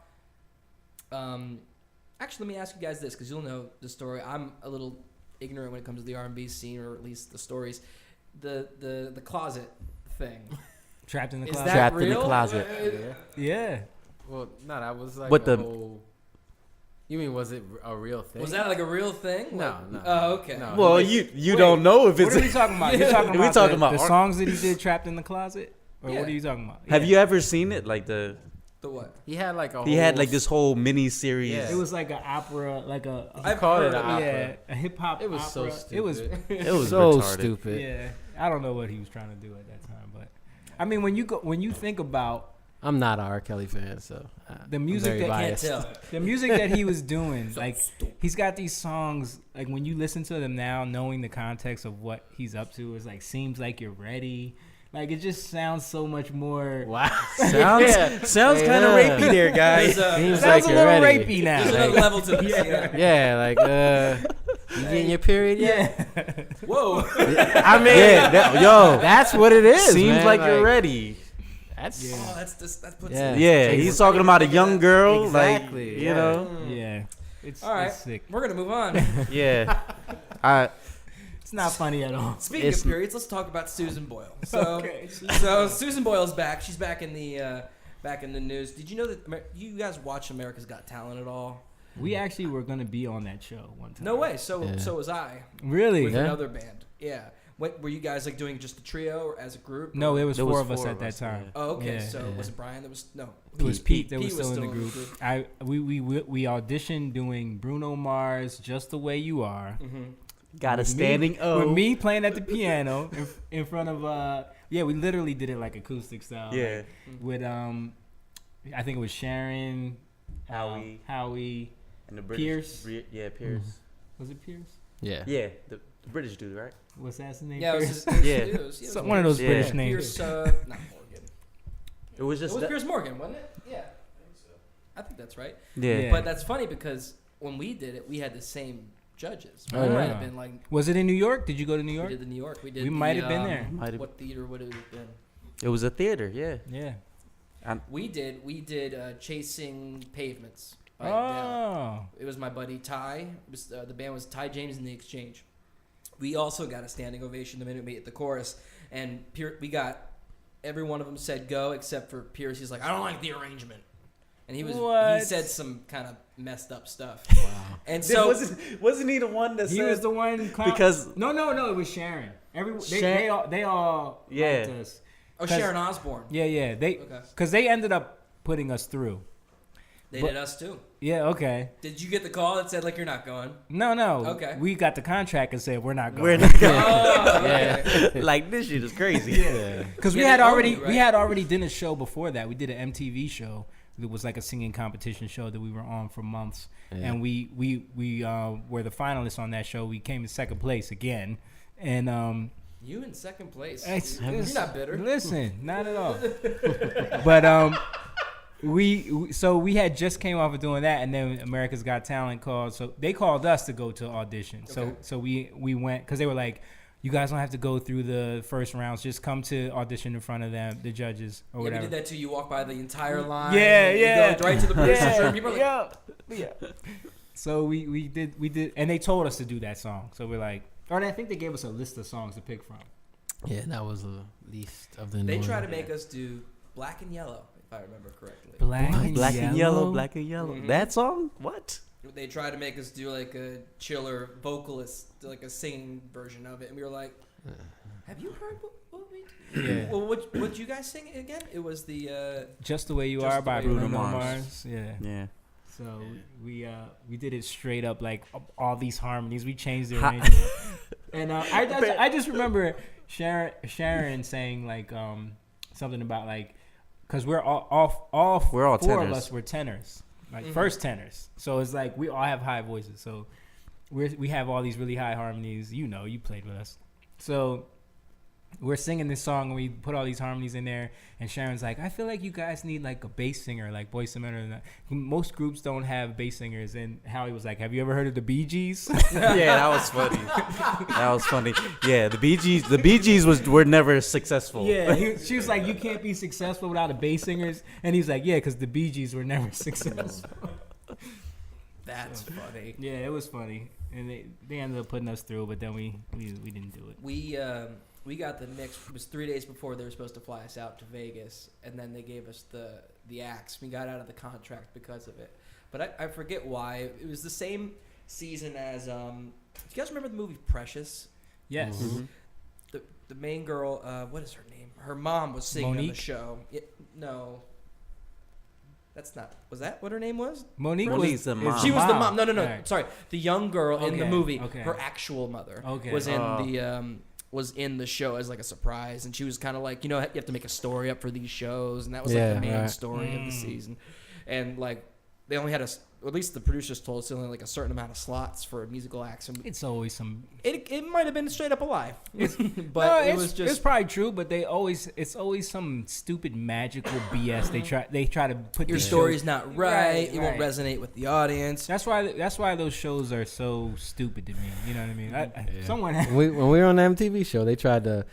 Actually, let me ask you guys this, because you'll know the story. I'm a little ignorant when it comes to the R&B scene, or at least the stories. The closet thing. Trapped in the Is closet. that Trapped in the real? closet. Yeah. Well, no, that was like What a the- whole. You mean, was it a real thing? Was that like a real thing? No, Like- no. Oh, okay. No. Well, Wait, you wait. don't know if What it's. are we talking about? You're talking We about, talking the, about the art- songs that he did trapped in the closet? Or Yeah. what are you talking about? Have Yeah. you ever seen it? Like The what? He had like a. he whole had like this whole mini series. Yeah. It was like an opera, like a. I've called it heard an of opera. Yeah, a hip hop. It was opera. so stupid. It was. It was so retarded. stupid. Yeah, I don't know what he was trying to do at that time, but I mean, when you think about I'm not an R. Kelly fan, so The I'm music very that Can't biased. tell. the music that he was doing, like he's got these songs, like when you listen to them now, knowing the context of what he's up to, is like seems like you're ready. Like it just sounds so much more. Wow. Sounds Yeah. sounds kind of Yeah. rapey there, guys. Seems Sounds like a you're little ready. rapey now. There's another level to this. Yeah. Yeah, like you getting your period yet? Yeah. Whoa. I mean, yo, that's what it is. seems man. like you're ready. That's Yeah. Oh, that puts Yeah. it. Yeah, he's talking about a young girl, Exactly, like yeah. Yeah. It's, All right. it's sick. We're gonna move on. yeah. I It's not funny at all. Speaking It's- of periods, let's talk about Susan Boyle. So, Okay. so Susan Boyle's back. She's back in the news. Did you know that you guys watch America's Got Talent at all? We actually were gonna be on that show one time. No way. So Yeah. so was I Really? with Yeah. another band. Yeah. What were you guys like doing? Just the trio or as a group? No, it was There 4 was of us 4 at of that us, time. yeah. Oh, okay. Yeah. So Yeah. was it Brian that was no? It was Pete that was Pete still in the group. We auditioned doing Bruno Mars, "Just the Way You Are." Mm-hmm. got a With me- standing O. With me playing at the piano in front of we literally did it like acoustic style. Yeah. like, with I think it was Sharon, Howie. And the Pierce. Yeah, Pierce. Was it Pierce? Yeah. Yeah, the British dude, right? What's that his name? Yeah, it was, Pierce? his, Yeah. it was So- one of those Yeah. British names. Pierce, not Morgan. It was It just was that- Pierce Morgan, wasn't it? Yeah. I think that's right. yeah. Yeah. But that's funny because when we did it, we had the same judges. Oh, It might yeah. have been like Was it in New York? Did you go to New we York? did the New York. We did. We the, might have been there. Might have- What theater would it have been? It was a theater, yeah. Yeah. We did Chasing Pavements by Adele. Oh. It was my buddy Ty. It was, the band was Ty James and the Exchange. We also got a standing ovation the minute we hit the chorus, and we got every one of them said go except for Pierce. He's like, I don't like the arrangement, and he What? said some kind of messed up stuff. Wow. And so wasn't he the one that He said was the one because No, it was Sharon. Sharon- They all Yeah. liked us. oh 'cause- Sharon Osbourne. Yeah. They Okay. because they ended up putting us through. They But- did us too. Yeah. Okay. Did you get the call that said like you're not going? No. Okay. We got the contract and said we're not going. we're not Oh, okay. like this shit is crazy. Yeah. Because Yeah, they own you, we right? had already done a show before that. We did an MTV show. It was like a singing competition show that we were on for months, Yeah. and we were the finalists on that show. We came in second place again, and You in second place. it's- You're not bitter. Listen, not at all. But we had just came off of doing that, and then America's Got Talent called. So they called us to go to audition. Okay. So we went because they were like, you guys don't have to go through the first rounds. Just come to audition in front of them, the judges or whatever. We did that too. You walk by the entire line. Yeah, you yeah. go right to the producer's room. People are like, yeah. So we did, and they told us to do that song. So we're like, or I think they gave us a list of songs to pick from. Yeah, that was the least of the. They annoying. try to make us do Black and Yellow, if I remember correctly. Black and yellow. Black and yellow. Mhm. That song? What? They tried to make us do like a chiller vocalist, like a singing version of it, and we were like, "Have you heard what we do?" Yeah. Well, what you guys sing again? It was the Just the Way You Just Are the by Way You Bruno Are. Mars. Yeah. Yeah. So we did it straight up, like all these harmonies. We changed the Ha- arrangement. And I just remember Sharon saying like something about like, because we're all We're all four of tenors. us were tenors, like Mhm. first tenors. So it's like we all have high voices. So we have all these really high harmonies. You know, you played with us. So we're singing this song and we put all these harmonies in there, and Sharon's like, I feel like you guys need like a bass singer, like Boyz II Men. Most groups don't have bass singers. And Howie was like, have you ever heard of the Bee Gees? Yeah, that was funny. That was funny. Yeah, the Bee Gees were never successful. Yeah, she was like, you can't be successful without a bass singers. And he's like, yeah, because the Bee Gees were never successful. that's funny. Yeah, it was funny. And they ended up putting us through, but then we didn't do it. We got the mix. It was 3 days before they were supposed to fly us out to Vegas, and then they gave us the axe. We got out of the contract because of it, but I forget why. It was the same season as do you guys remember the movie Precious? Yes. Mhm. The main girl, what is her name? Her mom was singing on Monique? the show. No, that's not. Was that what her name was? Monique Monique's the is mom. She was the mom. No. Right. Sorry, the young girl in the Okay, movie. okay. Her actual mother Okay. was in Oh. was in the show as like a surprise, and she was kind of like, you have to make a story up for these shows, and that was like Yeah, the main right. story of the Mm. season, and like they only had or at least the producers told us only like a certain amount of slots for musical acts, and It's always some. it might have been straight up a lie, but No, it was just it's probably true, but it's always some stupid magical BS. They try to put your these story's shows- not right, Right, it won't right. resonate with the audience. That's why those shows are so stupid to me. You know what I mean? Yeah. Someone When we were on the MTV show, they tried to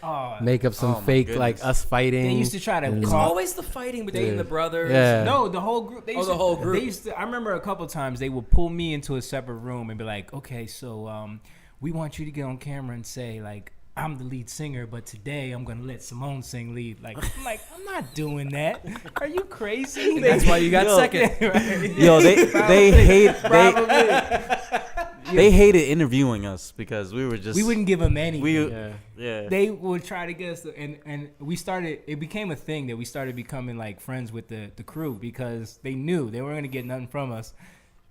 make up some Oh, my fake goodness. like us fighting. they used to try to and- It's call. always the fighting between Yeah. the brothers. Yeah. No, the whole group. They used the to, whole group. They used to, I remember a couple times they would pull me into a separate room and be like, "Okay, so we want you to get on camera and say like I'm the lead singer, but today I'm gonna let Simone sing lead." Like, I'm not doing that. Are you crazy? And that's why you got Yo. second. Right. Yo, Probably. they hated interviewing us because we were just We wouldn't give them anything. we Yeah. yeah. They would try to get us to, and we started, it became a thing that we started becoming like friends with the crew because they knew they weren't going to get nothing from us,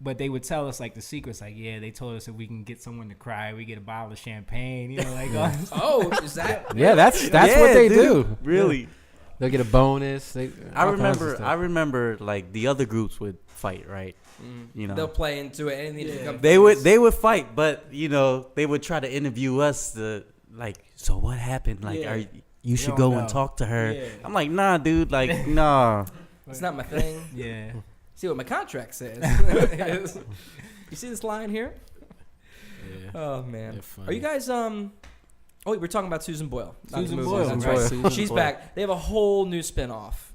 but they would tell us like the secrets, like, yeah, they told us if we can get someone to cry, we get a bottle of champagne, like all this- Oh, is that? Yeah, that's Yeah, what they dude, do. Really. They'll get a bonus. I remember like the other groups would fight, right? You know. They'll play into it, and they become They would fight, but they would try to interview us to like, so what happened? Like, Yeah. you should don't go know. and talk to her. Yeah. I'm like, nah, dude, like, nah. It's not my thing. yeah. See what my contract says. You see this line here? Yeah. Oh man, They're funny. are you guys Oh, wait, we're talking about Susan Boyle. not the Susan movie. Boyle, That's right. right. Susan She's Boyle. back. They have a whole new spin-off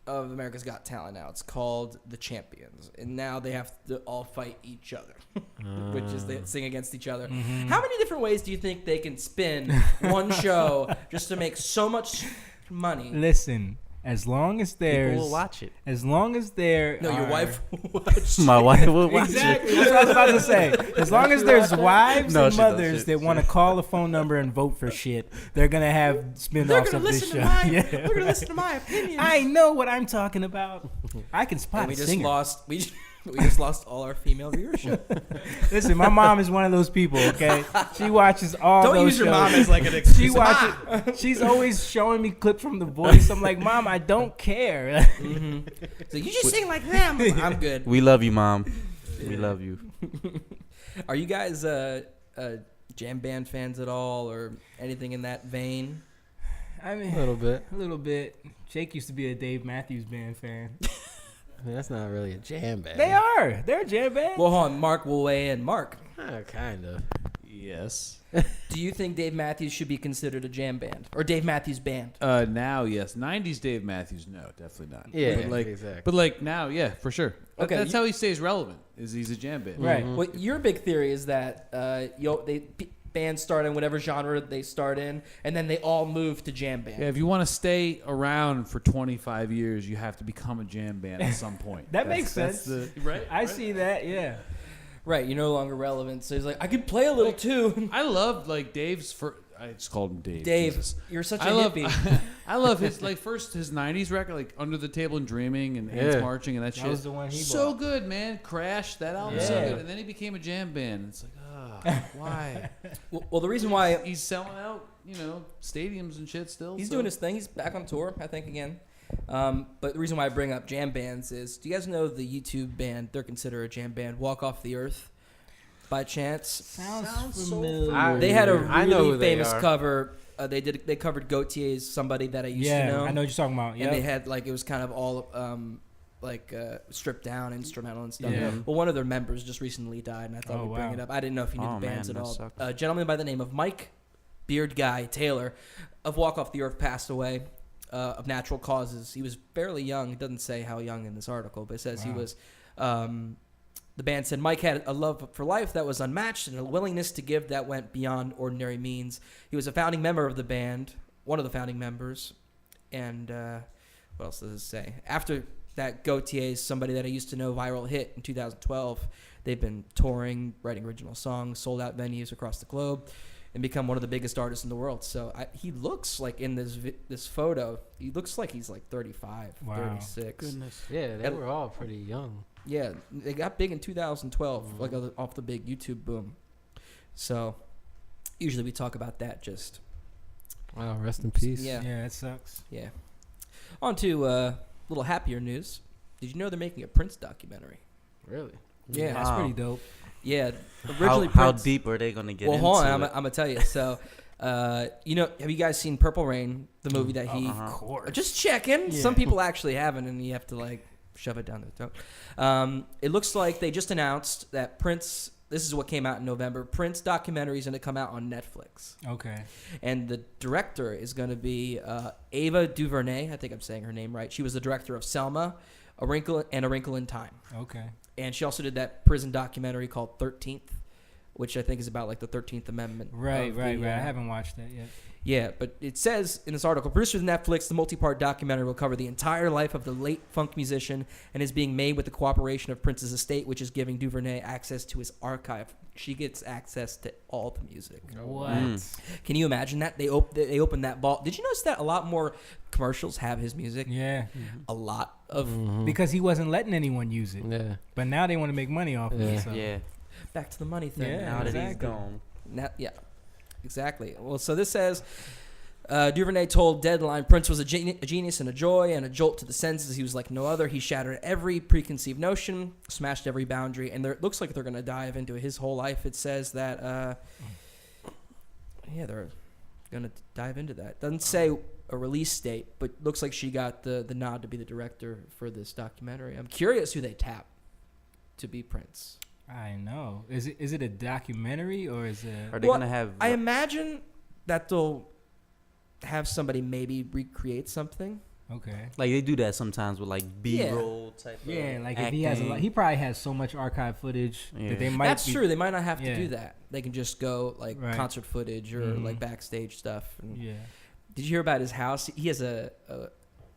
of America's Got Talent now. It's called The Champions, and now they have to all fight each other, which is they sing against each other. Mm-hmm. How many different ways do you think they can spin one show just to make so much money? Listen, as long as there's, People will watch it. as long as there, No, your are- wife will watch. My wife will watch Exactly. it. That's what I was about to say. As long as there's wives No, and she does. mothers She- that want to call a phone number and vote for shit, they're gonna have They're spin-offs gonna of this listen show. to my. Yeah. They're gonna listen to my opinion. I know what I'm talking about. I can spot And we a just singer. lost. We just lost all our female viewership. Listen, my mom is one of those people. Okay, she watches all Don't those use your shows. mom as like an excuse. She watches. She's always showing me clips from The Voice. I'm like, Mom, I don't care. So you just sing like them. I'm good. We love you, Mom. We love you. Are you guys jam band fans at all, or anything in that vein? I mean, A little bit. a little bit. Jake used to be a Dave Matthews Band fan. That's not really a jam band. They are. They're a jam band. Well, hold on. Mark will weigh in. Mark, Kind of. Yes. do you think Dave Matthews should be considered a jam band or Dave Matthews Band? Now, yes. 90s Dave Matthews, no, definitely not. Yeah, but like, exactly. But like now, yeah, for sure. Okay, That's how he stays relevant. Is he's a jam band. Right. Mm-hmm. Well, your big theory is that bands start in whatever genre they start in, and then they all move to jam band. Yeah, if you want to stay around for 25 years, you have to become a jam band at some point. That makes That's sense. right. I see that. Yeah. Right, you're no longer relevant. So he's like, I could play a little too. I love like Dave's first. I just called him Dave. Dave, Jesus. you're such a I love, hippie. I love his like first his '90s record, like Under the Table and Dreaming and Ants Yeah. Marching and that That shit. was the one he so bought. good, man. Crash, that album's so Yeah. good. And then he became a jam band. It's like, why? Well, the reason why He's selling out, stadiums and shit still. he's so. doing his thing, he's back on tour, I think, again. But the reason why I bring up jam bands is, do you guys know the YouTube band? They're considered a jam band, Walk Off the Earth, by chance. Sounds so familiar. They had a I know really who they famous are. cover. They covered Gautier's "Somebody That I Used to Know." I know what you're talking about. And they Yeah. had it was kind of all stripped down, instrumental and stuff. Yeah. Well, one of their members just recently died, and I thought Oh, we'd bring wow. it up. I didn't know if you knew Oh, the bands man, at that all. sucks. A gentleman by the name of Mike Beard Guy Taylor of Walk Off the Earth passed away of natural causes. He was fairly young. It doesn't say how young in this article, but it says he Wow. was. The band said Mike had a love for life that was unmatched and a willingness to give that went beyond ordinary means. He was a founding member of the band, one of the founding members. And what else does it say? After that Gautier's "Somebody That I Used to Know" viral hit in 2012, they've been touring, writing original songs, sold out venues across the globe, and become one of the biggest artists in the world. So he looks like in this photo, he looks like he's like 35, Wow. 36. Goodness. Yeah, they And- were all pretty young. Yeah, they got big in 2012, like off the big YouTube boom. So usually we talk about that just, Wow, rest in peace. yeah. Yeah, it sucks. Yeah. On to a little happier news. Did you know they're making a Prince documentary? Really? Yeah. That's Wow. pretty dope. Yeah. How, Originally how Prince. deep are they going to get Well, into hold on. I'm it? going to tell you. So, have you guys seen Purple Rain, the movie that he... Uh-huh. Of course. Just checking. Yeah. Some people actually haven't, and you have to shove it down their throat. It looks like they just announced that Prince. This is what came out in November. Prince documentary is going to come out on Netflix, Okay. and the director is going to be Ava DuVernay. I think I'm saying her name right. She was the director of Selma, A Wrinkle in Time, Okay. and she also did that prison documentary called 13th, which I think is about the 13th Amendment. Right. of Right. the, I haven't watched that yet. Yeah, but it says in this article, produced with Netflix, the multi-part documentary will cover the entire life of the late funk musician and is being made with the cooperation of Prince's estate, which is giving DuVernay access to his archive. She gets access to all the music. What? Can you imagine that? They opened that vault. Did you notice that a lot more commercials have his music? Yeah. A lot of... Because he wasn't letting anyone use it. Yeah. But now they want to make money off of Yeah. it. So. Yeah. Back to the money thing. Yeah. Now that he's exactly. gone. Yeah, exactly. Well, so this says DuVernay told Deadline Prince was a genius and a joy and a jolt to the senses. He was like no other. He shattered every preconceived notion, smashed every boundary, and it looks like they're going to dive into his whole life. It says that, they're going to dive into that. Doesn't say a release date, but looks like she got the nod to be the director for this documentary. I'm curious who they tap to be Prince. I know. Is it a documentary or is it? Are they Well, going to have... I imagine that they'll have somebody maybe recreate something. Okay. Like, they do that sometimes with, B-roll type Yeah, of like if he has he probably has so much archive footage Yeah. that they might. That's be, true. They might not have to Yeah. do that. They can just go Right. concert footage or Mhm. backstage stuff. And Yeah. did you hear about his house? He has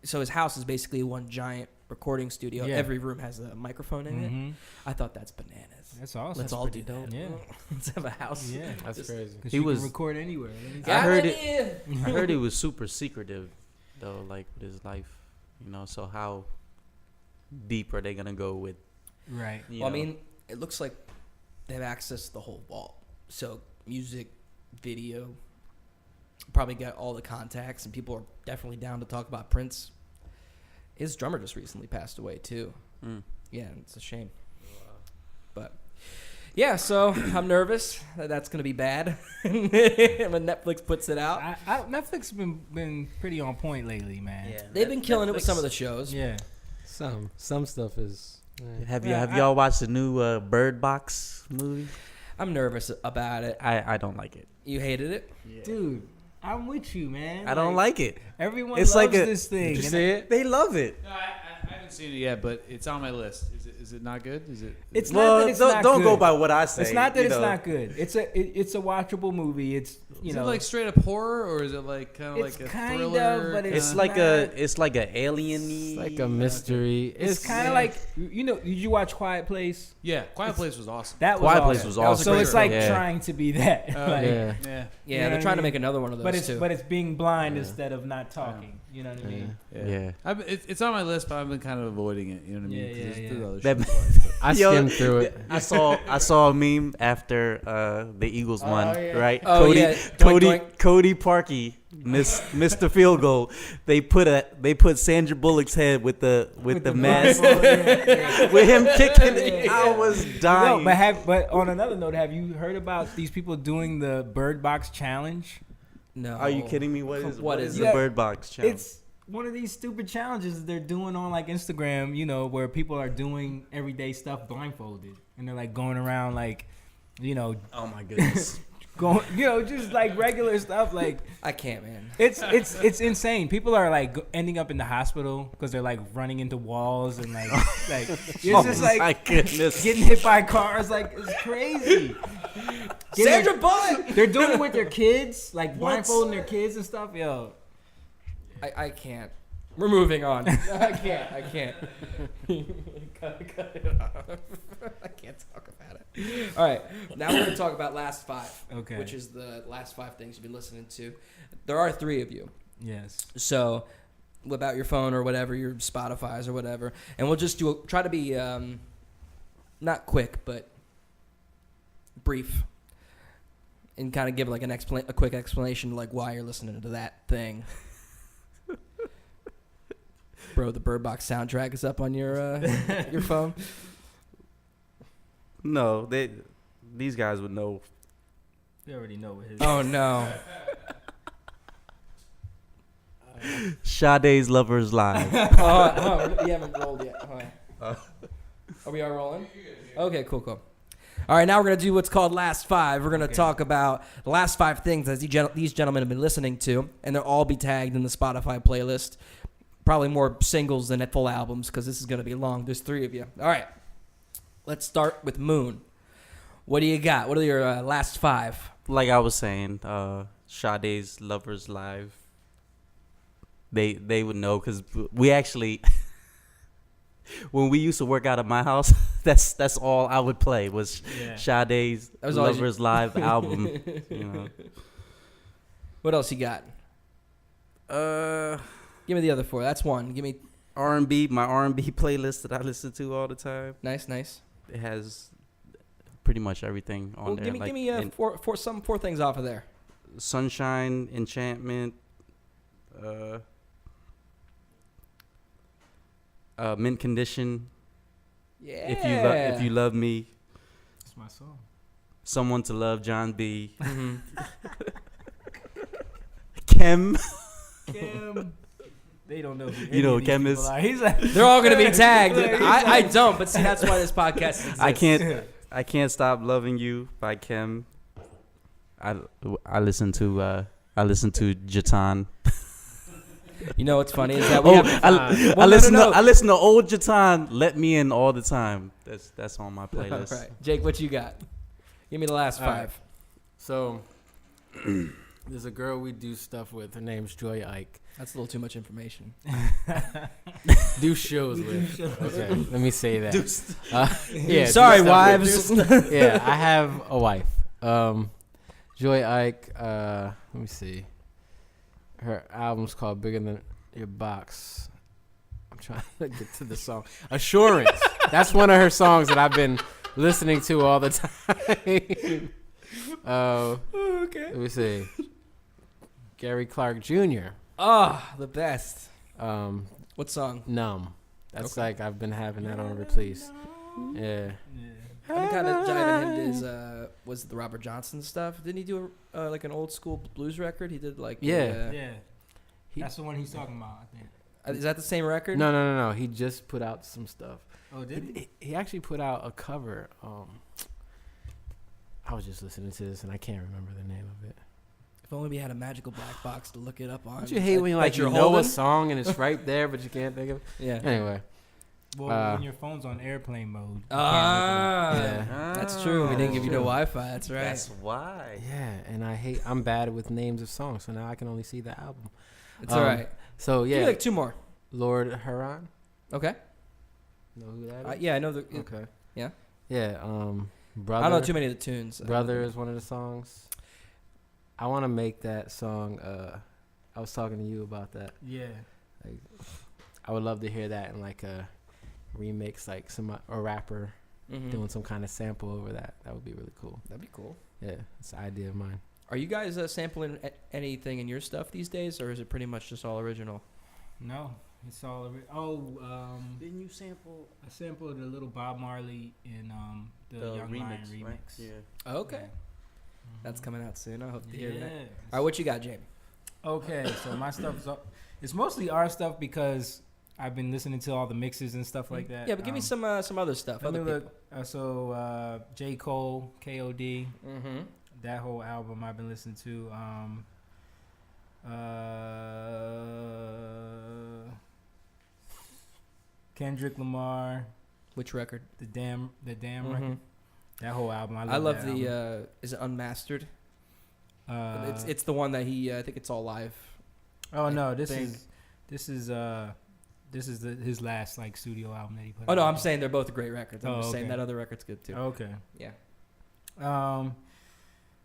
so his house is basically one giant recording studio. Yeah. Every room has a microphone in it. hmm I thought that's bananas. That's awesome. Let's all do that. Yeah. Let's have a house. Yeah. That's Just- crazy. Because He you was- can record anywhere. I heard it. it. I heard he was super secretive, though, with his life. So how deep are they going to go with... Right. you Well, I know? mean, it looks like they have access to the whole vault. So music, video, probably got all the contacts, and people are definitely down to talk about Prince. His drummer just recently passed away too. Mm. Yeah, it's a shame. But yeah, so I'm nervous that that's gonna be bad when Netflix puts it out. Netflix been pretty on point lately, man. Yeah, They've been killing it with Netflix- some of the shows. Yeah. Some stuff is. Have Yeah, y'all watched the new Bird Box movie? I'm nervous about it. I don't like it. You hated it? Dude, I'm with you, man. I don't like it. Everyone It's loves like a- this thing. Did you and see it? They love it. No, I haven't seen it yet, but it's on my list. Is it not good? Is it? It's Well, not that it's don't, not don't good. go by what I say. It's not that you it's know. not good. It's a watchable movie. It's Is it like straight up horror, or is it like kind of It's like a kind thriller? of, but kinda- It's like a alien-y. It's like a mystery. it's kind of like Did you watch Quiet Place? yeah. Quiet Place was awesome. That was Quiet awesome. Place was That was awesome. a So great it's like Yeah. trying to be that. Like, yeah. Yeah. Yeah, You know they're what trying I to mean? make another one of those But too. it's being blind Yeah. instead of not talking. You know what I mean? Yeah. It's on my list, but I've been kind of avoiding it. You know what I mean? Yeah, 'Cause yeah, there's yeah. other That- shit to watch, but- I Yo, skimmed through it. I saw a meme after the Eagles won, yeah. right? Oh, Cody yeah. Doink, Cody doink. Cody Parkey missed the field goal. They put Sandra Bullock's head with the mask with him kicking it. I was dying. No, but on another note, have you heard about these people doing the Bird Box challenge? No. Are you kidding me? What What is is the it? Bird Box challenge? It's one of these stupid challenges they're doing on like Instagram, you know, where people are doing everyday stuff blindfolded, and they're like going around like, you know, Oh my goodness. going, you know, just like regular stuff. Like I can't, man. it's insane. People are like ending up in the hospital because they're like running into walls and like it's just my like goodness. getting hit by cars. Like it's crazy. Sandra Bullock. They're doing it with their kids, like blindfolding their kids and stuff. Yo, I can't. We're moving on. I can't. cut it off. I can't talk about it. All right. Now we're going to talk about last five. Okay. Which is the last five things you've been listening to. There are three of you. yes. So whip out your phone or whatever, your Spotify's or whatever. And we'll just try to be not quick, but brief. And kind of give like a quick explanation like why you're listening to that thing. Bro, the Bird Box soundtrack is up on your phone. No, these guys would know. You already know what his. Oh no. Sade's Lovers Live. You haven't rolled yet. Are we all rolling? Okay, cool. All right, now we're going to do what's called Last Five. We're going to talk about the last five things that these gentlemen have been listening to, and they'll all be tagged in the Spotify playlist. Probably more singles than full albums because this is going to be long. There's three of you. All right, let's start with Moon. What do you got? What are your last five? Like I was saying, Sade's Lovers Live. They would know because we actually when we used to work out at my house, that's all I would play was Sade's was always Lovers Live album. You know. What else you got? Give me the other four. That's one. Give me R&B, my R&B playlist that I listen to all the time. nice. It has pretty much everything on Well, there. give me four things off of there. Sunshine, Enchantment, Mint Condition. Yeah. If you love me, That's my song. Someone to Love, John B. Mhm. Kim. Kim. They don't know who You know any of these Kim people is? are. He's like, They're all gonna be tagged. He's I don't, but see, that's why this podcast exists. I can't stop loving you by Kim. I listen to Jutaun. You know what's funny is that we have. I listen to old Jutaun. Let Me In all the time. That's on my playlist. All right, Jake, what you got? Give me the last All right. five. So there's a girl we do stuff with. Her name's Joy Ike. That's a little too much information. Do shows with. Okay, let me say that. Yeah. Sorry, do stuff wives. with. Yeah, I have a wife. Joy Ike. Let me see. Her album's called Bigger Than Your Box. I'm trying to get to the song. Assurance. That's one of her songs that I've been listening to all the time. Okay. Let me see. Gary Clark Jr. The best. What song? Numb. That's Okay. like I've been having that on repeat. Yeah. I've been kind of jiving him to his, was it the Robert Johnson stuff? Didn't he do like an old school blues record? He did like Yeah. yeah. That's the one he's talking about, I think. Is that the same record? No. He just put out some stuff. Oh, did he? He actually put out a cover. I was just listening to this and I can't remember the name of it. If only we had a magical black box to look it up on. Don't you hate when you that you know holding? a song and it's right there but you can't think of it? Yeah. Anyway. Well, when your phone's on airplane mode. you Ah, can't look Yeah. that's true. We didn't give you no True. Wi-Fi. That's right. That's why. Yeah, and I'm bad with names of songs, so now I can only see the album. It's all right. So Give me yeah, like 2 more. Lord Huron. Okay. Know who that is? Yeah, I know the. Okay. Yeah. Yeah. Brother. I don't know too many of the tunes. Brother is one of the songs. I want to make that song. I was talking to you about that. it up. Yeah. Like, I would love to hear that in like a remix, like a rapper Mhm. doing some kind of sample over that. That would be really cool. That'd be cool. Yeah, it's an idea of mine. Are you guys sampling anything in your stuff these days, or is it pretty much just all original? No, it's all. Didn't you sample I sampled a little Bob Marley in the Young Lion remix. right? Yeah. Okay. Yeah. That's coming out soon. I hope to hear that. Yeah. All right, what you got, Jamie? Okay, so my stuff is up. It's mostly our stuff because I've been listening to all the mixes and stuff like that. Yeah, but give me some other stuff. Let me Other look. J. Cole, K.O.D. Mm-hmm. That whole album I've been listening to. Kendrick Lamar, Which record? the damn Mhm. record. That whole album. I love that the. album. Is it Unmastered? It's It's the one that he. I think it's all live. oh no, this think. is his last like studio album that he put. Oh no, out. I'm saying they're both great records. I'm Oh, just saying okay. that other record's good too. Okay. Yeah.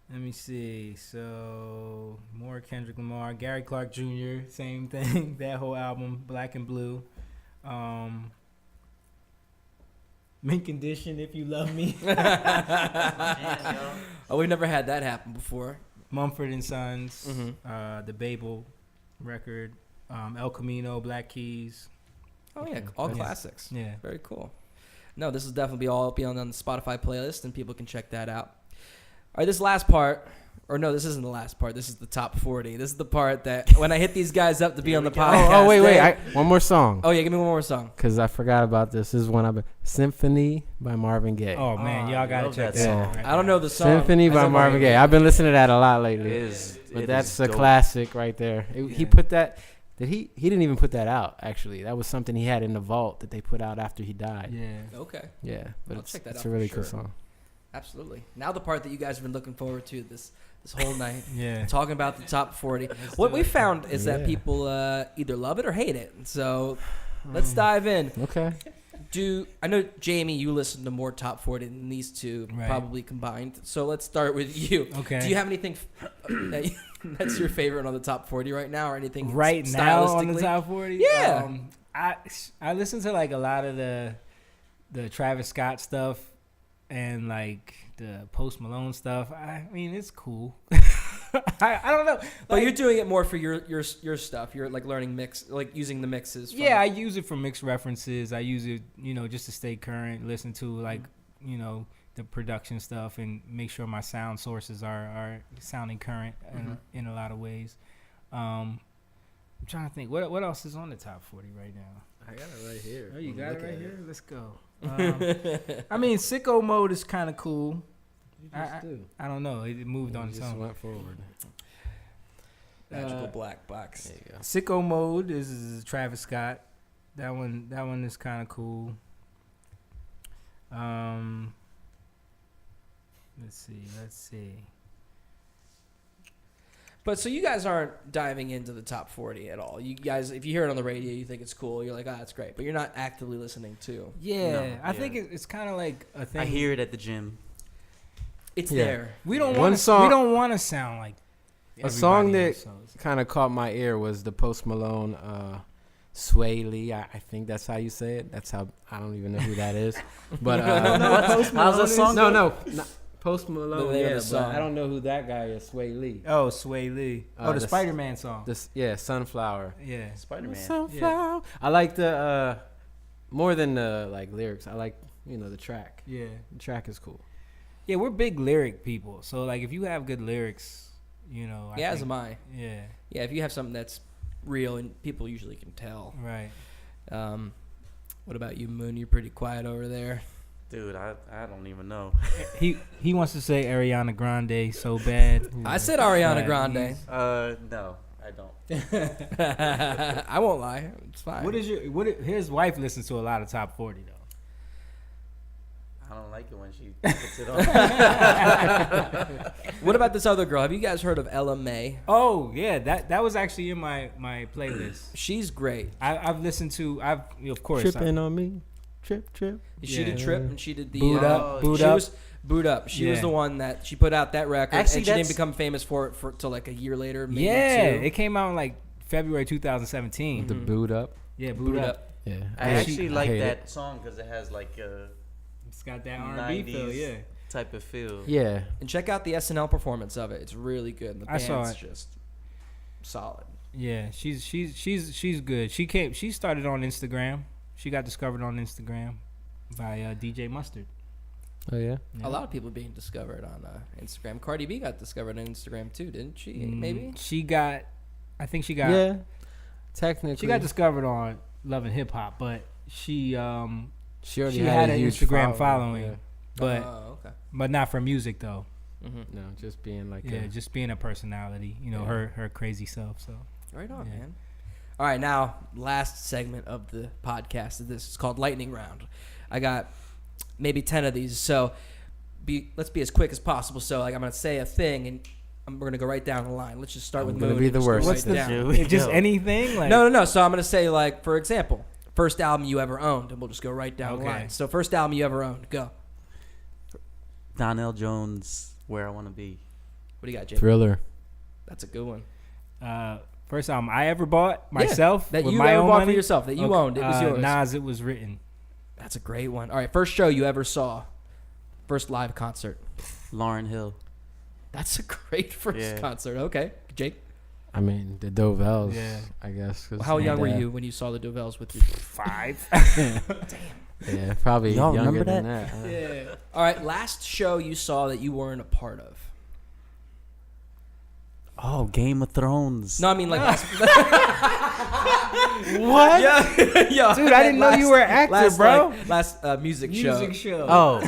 Let me see. So more Kendrick Lamar, Gary Clark Jr. Same thing. That whole album, Black and Blue. Mint Condition, If You Love Me. Oh, we've never had that happen before. Mumford and Sons. Mhm. The Babel record. El Camino, Black Keys. Oh yeah, all Yeah. classics. Yeah. Very cool. No, this will definitely be on the Spotify playlist, and people can check that out. All right, this last part, or no, this isn't the last part. This is the top 40. This is the part that when I hit these guys up to be on the podcast. Oh wait, they- one more song. Oh yeah, give me one more song. Cause I forgot about this. This is one I've been. Symphony by Marvin Gaye. Oh man, y'all gotta love check that that song. out. Right I don't now. know the song. Symphony I by know Marvin Gaye. Gaye. I've been listening to that a lot lately. But It that's is a dope. classic right there. He Yeah. put that. He didn't even put that out. Actually, that was something he had in the vault that they put out after he died. Yeah. Okay, Yeah, but I'll check that it's out a for really sure. cool song. absolutely. Now the part that you guys have been looking forward to this whole night, Yeah. talking about the top 40. What we found is that Yeah. people either love it or hate it. So let's dive in. Okay. I know, Jamie, you listen to more top 40 than these two Right. probably combined. So let's start with you. Okay. Do you have anything that's your favorite on the top 40 right now, or anything right now on the stylistically? top 40? Yeah. I listen to like a lot of the Travis Scott stuff and like the Post Malone stuff. I mean, it's cool. I don't know. But Like, you're doing it more for your stuff. You're like learning mix, like using the mixes. From, yeah, I use it for mixed references. I use it, just to stay current, listen to like, the production stuff and make sure my sound sources are sounding current in a lot of ways. I'm trying to think what else is on the top 40 right now. I got it right here. Oh, you got it right here? Let's go. I mean, Sicko Mode is kind of cool. I don't know. It moved on its just own. went forward. Magical black box. There you go. Sicko Mode is Travis Scott. That one is kind of cool. Let's see. But so you guys aren't diving into the top 40 at all. You guys, if you hear it on the radio, you think it's cool. You're like, that's great. But you're not actively listening to. Yeah, No, I yeah. think it's kind of like a thing. I hear it at the gym. It's Yeah. there. We don't One want to. song- We don't want to sound like A song everybody that else, so kind of caught my ear was the Post Malone Sway Lee. I think that's how you say it. That's how I don't even know who that is. But How's that song? no, not Post Malone. The name of Yeah, the song. but I don't know who that guy is. Sway Lee. Oh, Sway Lee. The the Spider-Man song. Sunflower. Yeah. Spider-Man. Sunflower. I like the more than the like lyrics. I like the track. Yeah. The track is cool. Yeah, we're big lyric people. So like if you have good lyrics, I Yeah, as think- am I. Yeah. Yeah, if you have something that's real, and people usually can tell. Right. What about you, Moon? You're pretty quiet over there. Dude, I don't even know. He wants to say Ariana Grande so bad. I said Ariana Right. Grande. No, I don't. I won't lie. It's fine. His wife listens to a lot of top 40 though. I don't like it when she puts it on. What about this other girl? Have you guys heard of Ella May? Oh yeah, that was actually in my playlist. She's great. I've listened to of course Tripping on me. Trip. She did Trip, and she did the Boot Up. Boot she Up. was Boot Up. She was Yeah. the one that she put out that record, Actually, and she didn't that's- become famous for it till like a year later. Maybe Yeah, two. it came out in like February 2017. Mm-hmm. The boot up. Yeah, Boot Up. Yeah. I actually like hate that it. song because it has like a It's got that R&B feel. 90s Yeah. type of feel. Yeah. And check out the SNL performance of it. It's really good. And the I band's saw it. just solid. Yeah, she's good. She started on Instagram. She got discovered on Instagram by DJ Mustard. Oh yeah. Yeah. A lot of people being discovered on Instagram. Cardi B got discovered on Instagram too, didn't she? Maybe. I think she got. Yeah. Technically. She got discovered on Love and Hip Hop, but she already she had had a an huge Instagram following, yeah. but Oh, okay. but not for music though. Mm-hmm. No, just being like Yeah, just being a personality, Yeah. her crazy self. So Right on, Yeah. man. All right, now last segment of the podcast of this is called Lightning Round. I got maybe 10 of these, so let's be as quick as possible. So like I'm gonna say a thing, and we're gonna go right down the line. Let's just start I'm with gonna Moon be and the just go worst. right What's the down. Here we just go. anything like No. So I'm gonna say like, for example, first album you ever owned, and we'll just go right down the Okay. line. So first album you ever owned, go. Donnell Jones, Where I Want to Be. What do you got, Jake? Thriller. That's a good one. First album I ever bought myself that with you my ever own bought money? for yourself, that you owned. It was yours. Nas, It Was Written. That's a great one. All right, first show you ever saw, first live concert. Lauryn Hill. That's a great first Yeah. concert. Okay, Jake. I mean, the Dovels. Yeah. I guess. 'cause How my young were dad- you when you saw the Dovels with you? 5. Yeah, probably Y'all younger remember than that? that. huh? Yeah. All right, last show you saw that you weren't a part of. Oh, Game of Thrones. No, I mean like last. What? yeah, Dude, I didn't know you were an actor, bro. Last music Music show show. Oh,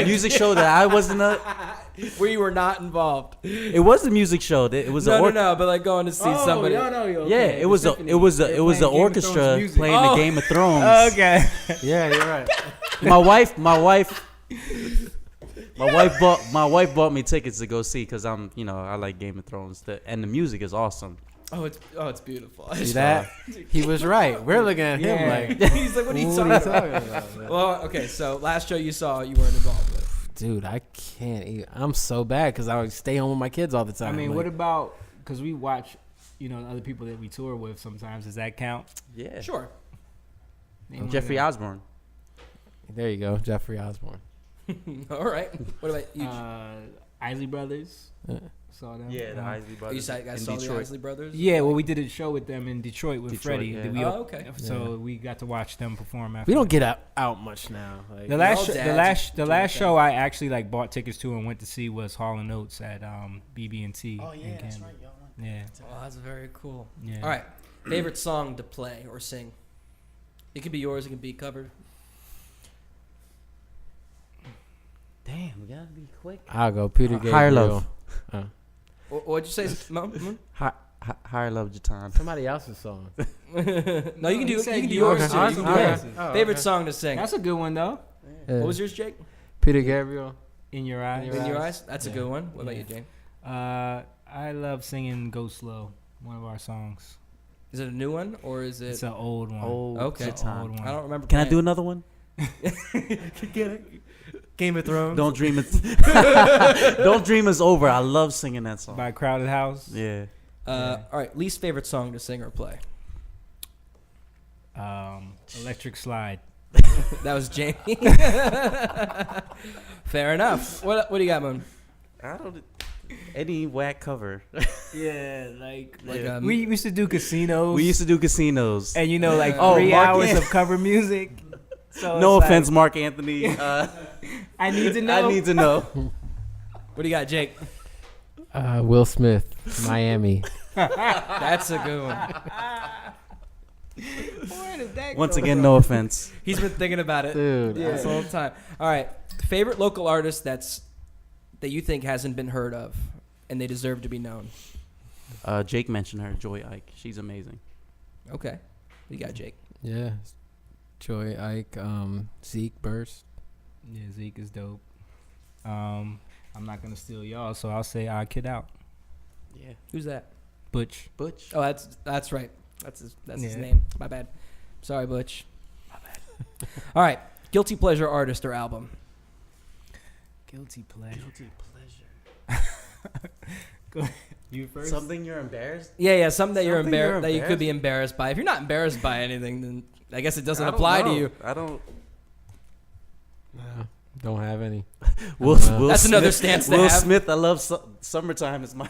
music show that I wasn't a. where you were not involved. It was a music show. It was No, a no, but like going to see somebody. Yeah, it was a orchestra playing the Game of Thrones. Okay. Yeah, you're right. My wife bought me tickets to go see because I like Game of Thrones and the music is awesome. Oh, it's beautiful. See that? He was right. We're looking at him like, He's like, what are you talking about? man? Well, okay, so last show you saw you weren't involved with. Dude, I can't eat. I'm so bad because I would stay home with my kids all the time. I mean, like, what about, because we watch, other people that we tour with sometimes. Does that count? Yeah. Sure. Name Jeffrey one Osborne. There you go, Jeffrey Osborne. All right. What about of you? them. Isley Brothers. Saw them. Yeah, the Isley You Brothers. guys in saw the Detroit. Isley Brothers? Yeah, well, we did a show with them in Detroit with Detroit, Freddie. yeah. We Oh, okay. So we got to watch them perform after. We don't get out much now. Like, The last, all the dads last, do the last that. show I actually like bought tickets to and went to see was Hall and Oates at BB&T. Oh in yeah, that's Camden. right. Y'all went. Yeah, Oh, that's very cool. yeah. All right. Favorite song to play or sing? It can be yours. It can be covered. Damn, we gotta be quick. I'll go Peter Gabriel. Higher Love. What'd you say, Moon? Higher Love, Jutaun. Somebody else's song. No, you can do he said yours yours. too. Okay. You can do Okay. yours. Oh, Favorite okay. song to sing. That's a good one though. What was yours, Jake? Peter Gabriel? In Your Eyes. In Your Eyes. That's a Yeah. good one. What about Yeah. you, Jane? I love singing Go Slow, one of our songs. Is it a new one or is it? It's an old one. Oh, Okay. It's an old one. I don't remember. Can I do playing. another one? Game of Thrones? Don't dream it. Don't dream is over. I love singing that song. By Crowded House. Yeah. All right. Least favorite song to sing or play? Electric Slide. That was Jamie. Fair enough. What do you got, Moon? I don't. Any whack cover. Yeah, like Yeah. we used to do casinos. We used to do casinos. and like Oh, 3 Mark hours An- of cover music. So No it's offense, like, Mark Anthony. I need to know. I need to know. What do you got, Jake? Will Smith, Miami. That's a good one. Where did that Once go again, from? no offense. He's been thinking about it Dude, this whole time. All right, favorite local artist that you think hasn't been heard of and they deserve to be known. Jake mentioned her, Joy Ike. She's amazing. Okay, you got Jake. Yeah. Joy Ike, Zeke Burst. Yeah, Zeke is dope. I'm not gonna steal y'all, so I'll say I Kid Out. Yeah. Who's that? Butch. Butch. Oh, that's right. That's his Yeah. name. My bad. Sorry, Butch. My bad. All right, guilty pleasure artist or album. Guilty pleasure. Guilty pleasure. Go ahead. You first. Something you're embarrassed? Yeah, something that you're Something you're embarrassed that you could be embarrassed by. If you're not embarrassed by anything, then I guess it doesn't apply to you. I don't. Don't have any. Will That's Smith, another stance to Will have. Smith, I love summertime. Is my.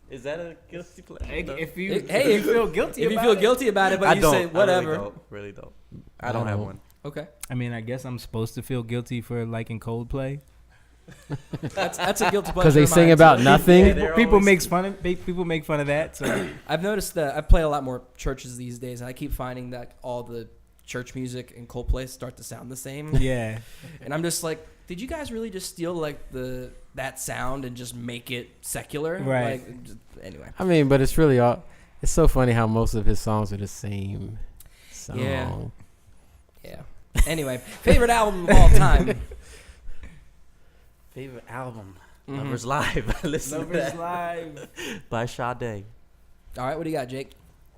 Is that a guilty pleasure? If you Hey, if you feel guilty, If you about feel it. guilty about it, but I you don't. say whatever. I really don't. I don't have one. Okay, I mean, I guess I'm supposed to feel guilty for liking Coldplay. that's a guilty pleasure. Because they of sing mine, about too. nothing. Yeah, they're People always- make fun of that. So I've noticed that I play a lot more churches these days, and I keep finding that all the church music and Coldplay start to sound the same. yeah, And I'm just like, did you guys really just steal like that sound and just make it secular? Right. Like, anyway. I mean, but it's really all. It's so funny how most of his songs are the same song. Yeah. Anyway, favorite album of all time. Favorite album? Mhm. Lovers Live. Listen to that. Live. By Sade. All right, what do you got, Jake?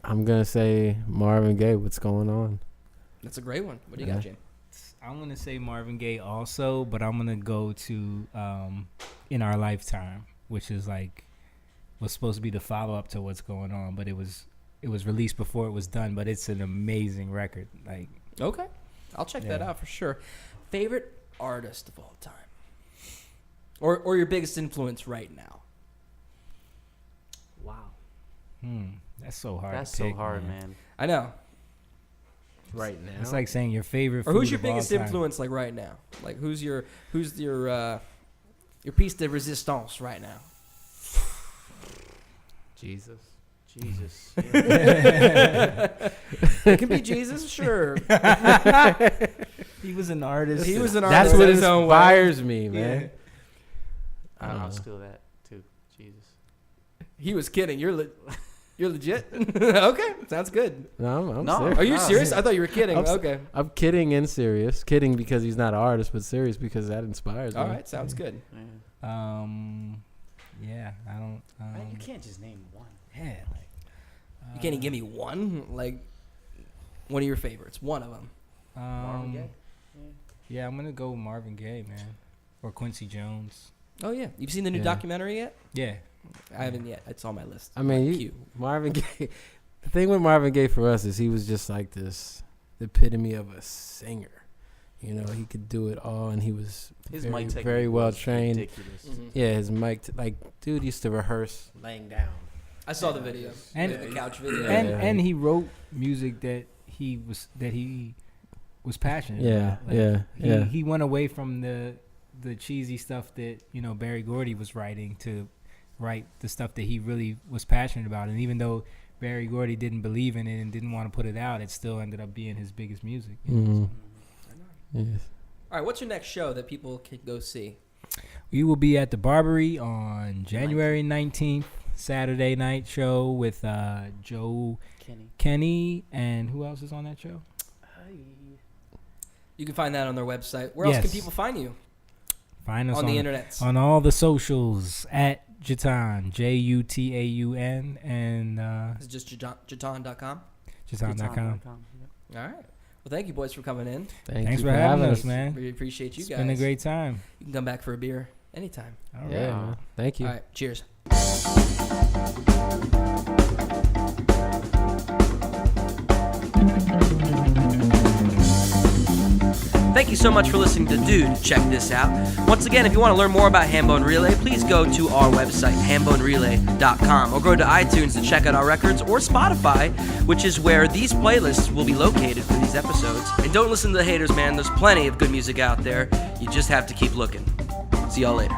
I'm gonna say Marvin Gaye. What's going on? That's a great one. What do you got, Jake? I'm gonna say Marvin Gaye also, but I'm gonna go to In Our Lifetime, which is like was supposed to be the follow up to What's Going On, but it was released before it was done. But it's an amazing record. Like, Okay. I'll check that Yeah. out for sure. Favorite artist of all time? Or your biggest influence right now? Wow. that's so hard. That's to so pick, hard, man. I know. Right now. It's like saying your favorite. Or who's food your of all biggest time. influence like right now? Like who's your piece de resistance right now? Jesus. Jesus. It could be Jesus, sure. He was an artist. He was an That's artist what in his own way. inspires me, man. I'll steal that too. Jesus. He was kidding. You're legit. Okay, sounds good. No, I'm No. serious. Are you No. serious? I thought you were kidding. I'm s- Okay. I'm kidding and serious. Kidding because he's not an artist, but serious because that inspires me. All right, sounds good. Yeah. Yeah, I don't. You can't just name one. Yeah, like. You can't even give me one, like one of your favorites. One of them. Marvin Gaye? Yeah, I'm gonna go Marvin Gaye, man, or Quincy Jones. Oh yeah, you've seen the new Yeah. documentary yet? Yeah, I haven't yet. It's on my list. I mean, Cute. Marvin Gaye. The thing with Marvin Gaye for us is he was just like the epitome of a singer. You know, he could do it all, and he was His very, mic technique very well was trained. ridiculous. Mhm. Yeah, his mic, dude used to rerehearse laying down. I saw the video. And- the couch video. Yeah. and he wrote music that he was passionate. Yeah, about. yeah. He went away from the cheesy stuff that Berry Gordy was writing to write the stuff that he really was passionate about. And even though Berry Gordy didn't believe in it and didn't want to put it out, it still ended up being his biggest music. Mhm. Yes. All right, what's your next show that people can go see? We will be at the Barbary on January 19th, Saturday night show with Joe Kenny, and who else is on that show? You can find that on their website. Where else can Yes. people find you? Find us On the internet. on all the socials at Jutaun, Jutaun, and Is it just Jutaun.com? Jutaun.com. All right. Well, thank you, boys, for coming in. Thanks for having us, man. We appreciate you It's guys. been a great time. You can come back for a beer anytime. All right. Yeah, man. Thank you. All right. Cheers. Thank you so much for listening to Dude. Check this out. Once again, if you want to learn more about Hambone Relay, please go to our website, hambonerelay.com, or go to iTunes to check out our records, or Spotify, which is where these playlists will be located for these episodes. And don't listen to the haters, man. There's plenty of good music out there. You just have to keep looking. See y'all later.